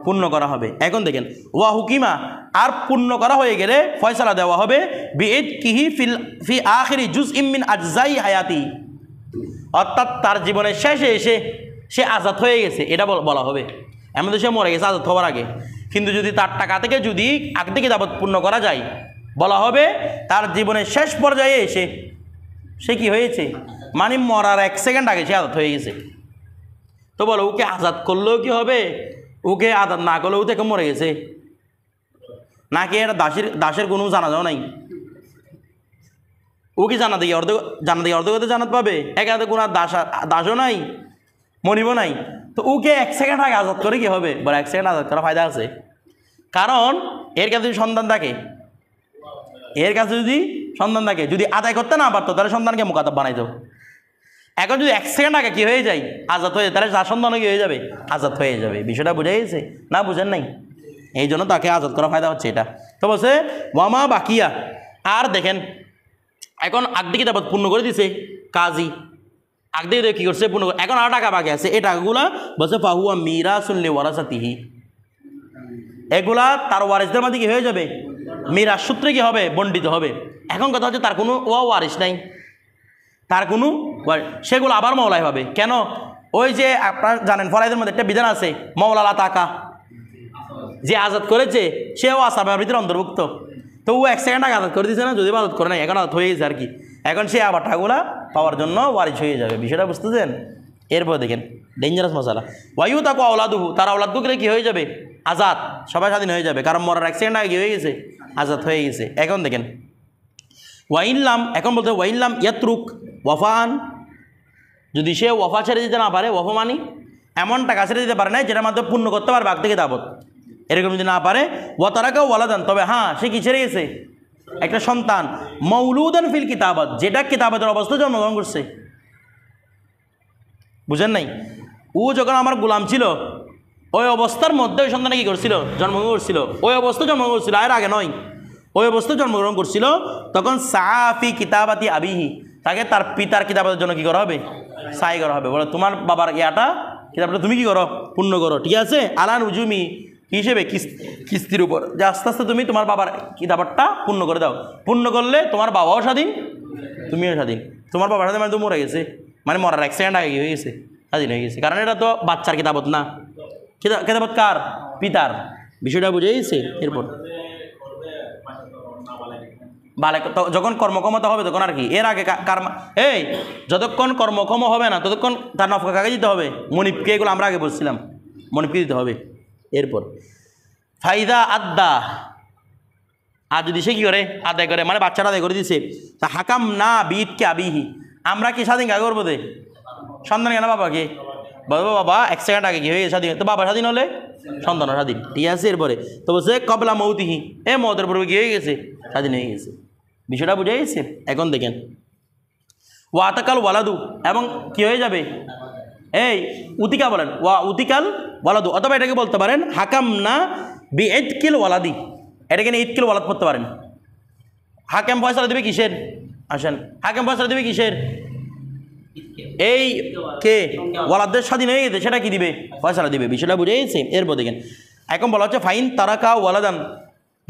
পূর্ণ করা হবে। এখন দেখেন ওয়া হুকিমা, আর পূর্ণ করা হয়ে গেলে ফয়সালা দেওয়া হবে বিইদ কিহি ফি আখিরি জুজ ইমিন আজজাই হায়াতি, অর্থাৎ তার জীবনের শেষে এসে সে আজাদ হয়ে গেছে, এটা বলা হবে। এমন তো সে মরে গেছে আজাদ হওয়ার আগে, কিন্তু যদি তার টাকা থেকে যদি আগদি কিতাবত পূর্ণ করা যায়, বলা হবে তার জীবনের শেষ পর্যায়ে এসে সে কি হয়েছে? মানে মরার 1 সেকেন্ড আগে সে আজাদ হয়ে গেছে। তো বলো ওকে আজাদ করলেও কি হবে? ওকে আজাদ না করলেও থেকে মরে গেছে নাকি? এটা দাসের কোনো জানাজাও নাই, ও কি জানা দিয়ে অর্ধেক জানাত পাবে? একাতে কোনো দাসও নাই, মনিবও নাই, তো ওকে 1 সেকেন্ড আগে আজাদ করে কি হবে? বলে 1 সেকেন্ড আজাদ করা ফায়দা আছে, কারণ এর কাছে যদি সন্তান থাকে, যদি আদায় করতে না পারতো তাহলে সন্তানকে মুকাতাব বানাইতো। এখন যদি 1 সেকেন্ড আগে কি হয়ে যায়? আজাদ হয়ে যায়, তাহলে তার সন্তানও কি হয়ে যাবে? আজাদ হয়ে যাবে। বিষয়টা বুঝে গেছে না? বুঝেন নাই? এই জন্য তাকে আজাদ করা ফায়দা হচ্ছে এটা। তো বলছে ওয়ামা বাকিয়া, আর দেখেন এখন আগদি কিতাবত পূর্ণ করে দিছে কাজী, আগদি কি করছে? পূর্ণ। এখন আর টাকা বাকি আছে, এই টাকাগুলা বলছে ফাহুয়া মিরাসুন লিওয়ারাসাতিহি, এগুলা তার ওয়ারিসদের মধ্যে কি হয়ে যাবে? মিরাস সূত্রে কি হবে? বণ্টিত হবে। এখন কথা হচ্ছে তার কোনো ওয়ারিস নাই, তার কোনো সেগুলো আবার মওলাই হবে। কেন? ওই যে আপনার জানেন ফরাইদের মধ্যে একটা বিধান আছে, মওলালা টাকা, যে আজাদ করেছে সেও আসামের ভিতরে অন্তর্ভুক্ত। তো ও 1 সেকেন্ড আগে আজাদ করে দিয়েছে না, যদি আজাদ করে নাই, এখন আজাদ হয়ে গেছে আর কি। এখন সে আবার টাকাগুলা পাওয়ার জন্য ওয়ারিস হয়ে যাবে। বিষয়টা বুঝতেছেন? এরপর দেখেন ডেঞ্জারাস মশালা, ওয়াইউ তাকু আওলাদুহু, তার আওলাদগুলো কি হয়ে যাবে? আজাদ, সবাই স্বাধীন হয়ে যাবে, কারণ মরার 1 সেকেন্ড আগে কি হয়ে গেছে? আজাদ হয়ে গেছে। এখন দেখেন ওয়াইনলাম, এখন বলতে ওয়াইনলাম ইয়াতরুক ওয়াফান, যদি সে ওয়াফা ছেড়ে দিতে না পারে, ওয়াফা মানি এমন টাকা ছেড়ে দিতে পারে না যেটার মাধ্যমে পূর্ণ করতে পারবে আগদি কিতাবত, এরকম যদি না পারে, ওয়া তারাকা ওয়ালাদান, তবে হ্যাঁ সে কি ছেড়ে গেছে? একটা সন্তান, মৌলুদান ফিল কিতাবত, যেটা কিতাবতের অবস্থায় জন্মগ্রহণ করছে। বুঝেন নাই? ও যখন আমার গোলাম ছিল ওই অবস্থার মধ্যে ওই সন্তানে কি করছিল? জন্মগ্রহণ করছিল, ওই অবস্থায় জন্মগ্রহণ করছিল, আর আগে নয়, ওই অবস্থায় জন্মগ্রহণ করছিল। তখন সাফি কিতাবাতি আবিহি, তাকে তার পিতার কিতাবের জন্য কি করা হবে? সাই করা হবে। বলে তোমার বাবার ইয়াটা কিতাবটা তুমি কি করো? পূর্ণ করো, ঠিক আছে? আলান উজুমি হিসেবে কিস্তির উপর, যে আস্তে আস্তে তুমি তোমার বাবার কিতাবটা পূর্ণ করে দাও। পূর্ণ করলে তোমার বাবাও স্বাধীন, তুমিও স্বাধীন। তোমার বাবার সাথে মানে তো মরে গেছে, মানে মরার 1 সেকেন্ড আগে হয়ে গেছে, স্বাধীন হয়ে গেছে, কারণ এটা তো বাচ্চার কিতাবত না, কিতাবত কার? পিতার। বিষয়টা বুঝে গেছে? এরপর বালেক যখন কর্মক্ষমতা হবে তখন আর কি, এর আগে এই যতক্ষণ কর্মক্ষম হবে না ততক্ষণ তার নফকা কাকে দিতে হবে? মনিবকে। এগুলো আমরা আগে বলছিলাম, মনিবকে দিতে হবে। এরপর ফাইদা আদা, আর যদি সে কী করে? আদায় করে, মানে বাচ্চাটা আদায় করে দিছে, তা হাকাম না বিদকে আবিহি, আমরা কি স্বাধীন কাকে করবো? দে সন্তান কেন বাবাকে? বলবো বাবা 1 সেকেন্ড আগে কি হয়ে গেছে? স্বাধীন। তো বাবা স্বাধীন হলে সন্তানও স্বাধীন, ঠিক আছে? এরপরে তো বলছে কবলা মৌতিহি, মৌতের পূর্বে কি হয়ে গেছে? স্বাধীন হয়ে গেছে। বিষয়টা বুঝে গেছে? এখন দেখেন ওয়াতাকাল ওয়ালাদু, এবং কি হয়ে যাবে? এই উতিকা বলেন, ওয়া উতিকাল ওয়ালাদু, অথবা এটাকে বলতে পারেন হাকাম না বি ইদকিল ওয়ালাদি, এটাকে নিয়ে ইদকিল ওয়ালাদ করতে পারেন। হাকেম ফয়সালা দেবে কিসের? আসেন, হাকেম ফয়সালা দেবে কিসের? এই কে ওয়ালাদের স্বাধীন হয়ে গেছে, সেটা কি দিবে? ফয়সালা দিবে। বিষয়টা বুঝে গেছে? এরপর দেখেন এখন বলা হচ্ছে ফাইন তারাকা ওয়ালাদান,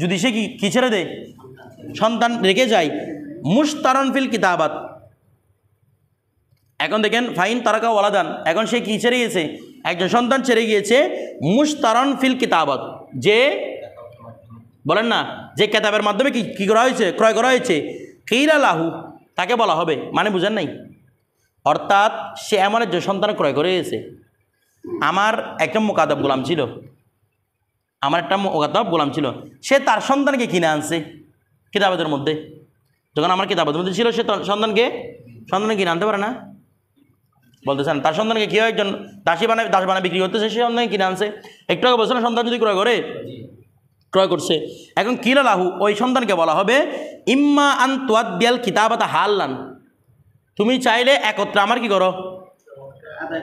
যদি সে কি ছেড়ে দেয়, সন্তান রেখে যায়, মুশতারান ফিল কিতাবাত। এখন দেখেন ফাইন তারাকা ওয়ালাদান, এখন সে কি ছেড়ে গিয়েছে, একজন সন্তান ছেড়ে গিয়েছে, মুশতারান ফিল কিতাবাত, যে বলেন না যে কেতাবের মাধ্যমে কি করা হয়েছে, ক্রয় করা হয়েছে, কিলা লাহু, তাকে বলা হবে, মানে বুঝেন নাই, অর্থাৎ সে এমন একজন সন্তান ক্রয় করে গেছে। আমার একটা মুকাতাব গোলাম ছিল, সে তার সন্তানকে কিনে আনছে কিতাবাদের মধ্যে। যখন আমার কিতাবের মধ্যে ছিল, সে সন্তানকে কিনে আনতে পারে না, বলতেছেন তার সন্তানকে কেউ একজন দাস বানায় বিক্রি করতেছে, সে সন্তানকে কিনে আনছে। একটু আগে বলছে না, সন্তান যদি ক্রয় করছে, এখন কিলা লাহু, ওই সন্তানকে বলা হবে ইম্মা আন তুয়াদ্দিয়াল কিতাবাতা হাল্লান, তুমি চাইলে একত্রে আমার কি করো,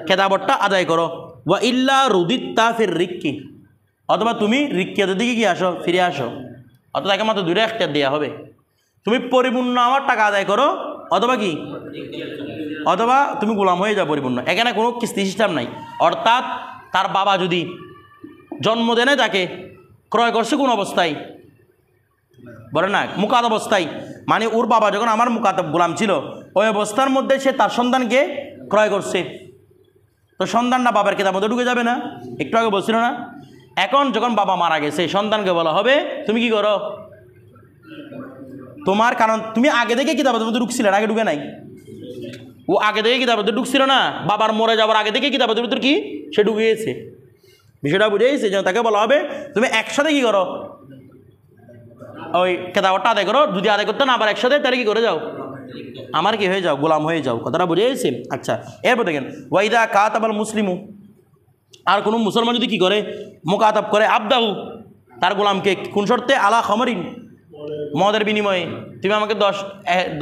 কেতাবতটা আদায় করো, ওয়া ইল্লা রুদিত্তা ফির রিক্কি, অথবা তুমি রিক্কিয়াদের দিকে কি আসো, ফিরে আসো। অথবা তাকে মাত্র দুইটা একটা দেওয়া হবে, তুমি পরিপূর্ণ আমার টাকা আদায় করো, অথবা তুমি গোলাম হয়ে যাও পরিপূর্ণ। এখানে কোনো কিস্তি সিস্টেম নাই। অর্থাৎ তার বাবা যদি জন্মদিনে তাকে ক্রয় করছে কোন অবস্থায়, বলে না মুকাত অবস্থায়, মানে ওর বাবা যখন আমার মুকাতাব গোলাম ছিল, ওই অবস্থার মধ্যে সে তার সন্তানকে ক্রয় করছে, তো সন্তানটা বাবার কিতাবের মধ্যে ঢুকে যাবে না, একটু আগে বলছিল না। এখন যখন বাবা মারা গেছে, সন্তানকে বলা হবে তুমি কি করো, তোমার, কারণ তুমি আগে থেকে কিতাবের মধ্যে ঢুকছিলে, আগে ঢুকে নাই, ও আগে থেকে কিতাবের মধ্যে ঢুকছিল না, বাবার মরে যাওয়ার আগে থেকে কিতাবের ভিতর কি সে ঢুকে গেছে, বিষয়টা বুঝে গেছে। যেন তাকে বলা হবে তুমি একসাথে কি করো, ওই কেতাবটা আদায় করো, যদি আদায় করতে না আবার একসাথে, তাহলে কি করে যাও, আমার কি হয়ে যাও, গোলাম হয়ে যাও। কথাটা বুঝে গেছে? আচ্ছা, এরপর দেখেন ওয়াইদা কাতাবাল মুসলিমু, আর কোনো মুসলমান যদি কি করে, মুকাতাব করে আবদাহু, তার গোলামকে, কোন শর্তে, আলা খমরিন, মদের বিনিময়ে, তুমি আমাকে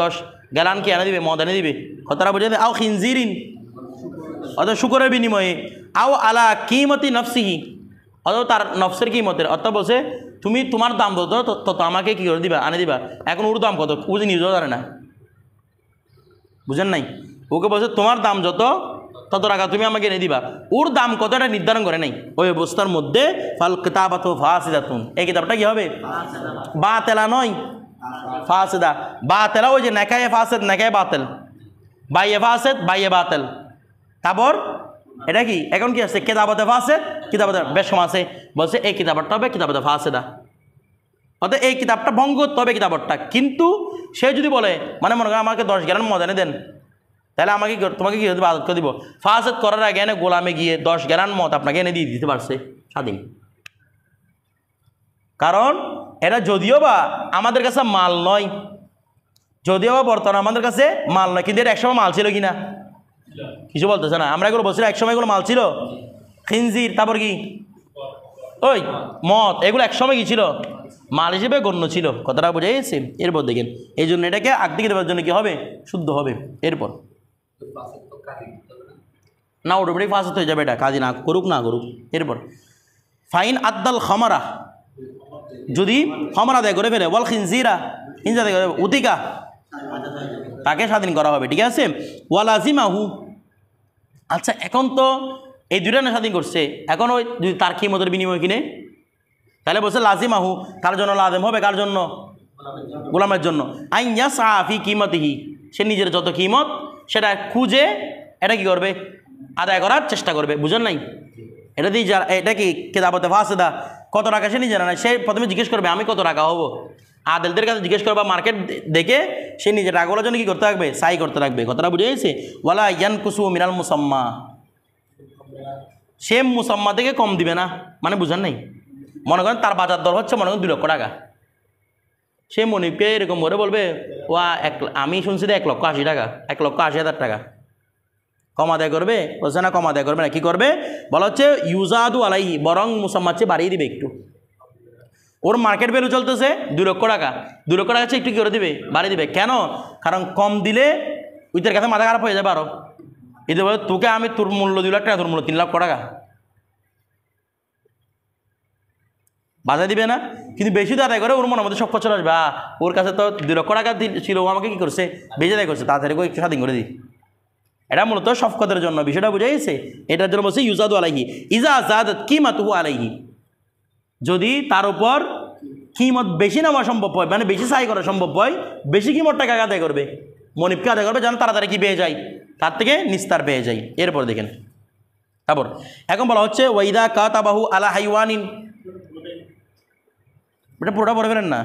10 গ্যালান কি এনে দিবে, মদ এনে দিবে। কথাটা বুঝে, আও খিনজিরিন, অর্থাৎ শুকরের বিনিময়ে, আও আলা কিমতি নফসিহি, অথবা তার নফসের কিমতের, অর্থাৎ বলছে তুমি তোমার দাম তত আমাকে কি করে দিবা, আনে দিবা। এখন ওর দাম কত, ও যে নিজেও জানে না, বুঝেন নাই, ওকে বলছে তোমার দাম যত তত টাকা তুমি আমাকে এনে দিবা, ওর দাম কত এটা নির্ধারণ করে নাই। ওই অবস্থার মধ্যে ফাল কিতাবাতু ফাসিদাতুন, এই কিতাবটা কি হবে, বাতেলা নয়, ফাসিদা। বাতেলা ওই যে নেকায়ে ফাসিদ, নেকায়ে বাতেল, বাইয়ে ফাসিদ, বাইয়ে বাতেল। তারপর এটা কি, এখন কি আছে, কিতাবতে ফাসিদ, কিতাবতে বেশ কম আছে, বলছে এই কিতাবটা হবে কিতাবতে ফাসিদা, অর্থাৎ এই কিতাবটা ভঙ্গ করতে হবে কিতাবটা। কিন্তু সে যদি বলে, মানে মনে করেন আমাকে 10 গ্যালান মদ এনে দেন, তাহলে আমাকে তোমাকে কি আদত করে দিব, ফাসিদ করার আগে এনে গোলামে গিয়ে 10 গ্যালান মদ আপনাকে এনে দিয়ে দিতে পারছে স্বাধীন। কারণ এটা যদিও বা আমাদের কাছে মাল নয়, যদিও বা বর্তমানে আমাদের কাছে মাল নয়, কিন্তু এটা একসময় মাল ছিল কিনা কিছু বলতেছে না। আমরা এগুলো বলছিলাম একসময় এগুলো মাল ছিল, খিনজির, তারপর কি ওই মদ, এগুলো একসময় কি ছিল, মাল হিসেবে গণ্য ছিল। কথাটা বোঝা গেছে? এরপর দেখেন, এই জন্য এটাকে আগদিকে দেওয়ার জন্য কি হবে, শুদ্ধ হবে। এরপর না, অটোমেটিক ফাসিদ হয়ে যাবে, এটা কাজী না করুক না করুক। এরপর ফাইন আদ্দাল খামারা, যদি খামারা আদায় করে ফেলে, বল খিনজিরা, খিনজি আদায় করে, উতিকা, তাকে স্বাধীন করা হবে। ঠিক আছে, ওয়ালাজিমাহু। আচ্ছা, এখন তো এই দুইটা না স্বাধীন করছে, এখন ওই যদি তার কিমতের বিনিময় কিনে, তাহলে বলছে লাজিমাহু, কার জন্য লাজেম হবে, কার জন্য, গোলামের জন্য। আইন ইয়াসআ ফি কিমতিহি, সে নিজের যত কিমত সেটা খুঁজে এটা কি করবে, আদায় করার চেষ্টা করবে। বুঝেন নাই? এটা দিয়ে এটা কি কিতাবতে ফাসিদা, কত টাকা সে নিজে না, সে প্রথমে জিজ্ঞেস করবে আমি কত টাকা হবো, আদেলদের কাছে জিজ্ঞেস করবে, মার্কেট দেখে সে নিজের টাকাগুলোর জন্য কী করতে থাকবে, সাই করতে থাকবে। কথাটা বুঝে গেছে? ওয়ালা ইয়ানকুসু মিনাল মুসাম্মা, সে মুসাম্মা থেকে কম দিবে না, মানে বুঝেন নাই, মনে করেন তার বাজার দর হচ্ছে মনে করেন 2 লক্ষ টাকা, সে মনিপকে এরকম করে বলবে আমি শুনছি 1,80,000 টাকা, 1,80,000 টাকা কম আদায় করবে, বলছে না কম আদায় করবে না, কী করবে বলা হচ্ছে ইউজাদু আলাইহি, বরং মুসাম্মার চেয়ে বাড়িয়ে দিবে একটু। ওর মার্কেট ভ্যালু চলতেছে 2 লক্ষ টাকা, 2 লক্ষ টাকা চেয়ে একটু কী করে দিবে, বাড়িয়ে দিবে। কেন? কারণ কম দিলে ওইটার কাছে মাথা খারাপ হয়ে যাবে আরও, এতে বলে তোকে আমি তোর মূল্য 2 লাখ টাকা, তোর মূল্য 3 লক্ষ টাকা, বাজার দিবে না। কিন্তু বেশি তো আদায় করে ওর মনের মধ্যে সব চলে আসবে, ওর কাছে তো 2 লক্ষ টাকা ছিল, ও আমাকে কী করছে, বেশি আদায় করছে, তাড়াতাড়ি করে একটু স্বাধীন করে দিই। এটা মূলত শফকতের জন্য, বিষয়টা বুঝে গেছে? এটার জন্য বলছে ইউজাদু আলাইহি, ইজা জাদাত কিমাতুহু আলাইহি, যদি তার উপর কিমত বেশি নেওয়া সম্ভব হয়, মানে বেশি সাই করা সম্ভব হয়, বেশি কিমত টাকা আদায় করবে, মনিবকে আদায় করবে, যেন তাড়াতাড়ি কি পেয়ে যায়, তার থেকে নিস্তার পেয়ে যায়। এরপর দেখেন, তারপর এখন বলা হচ্ছে ওয়াইদা কাতাবাহু আলা হাইওয়ানিন, এটা পুরোটা পড়ে ফেলেন না,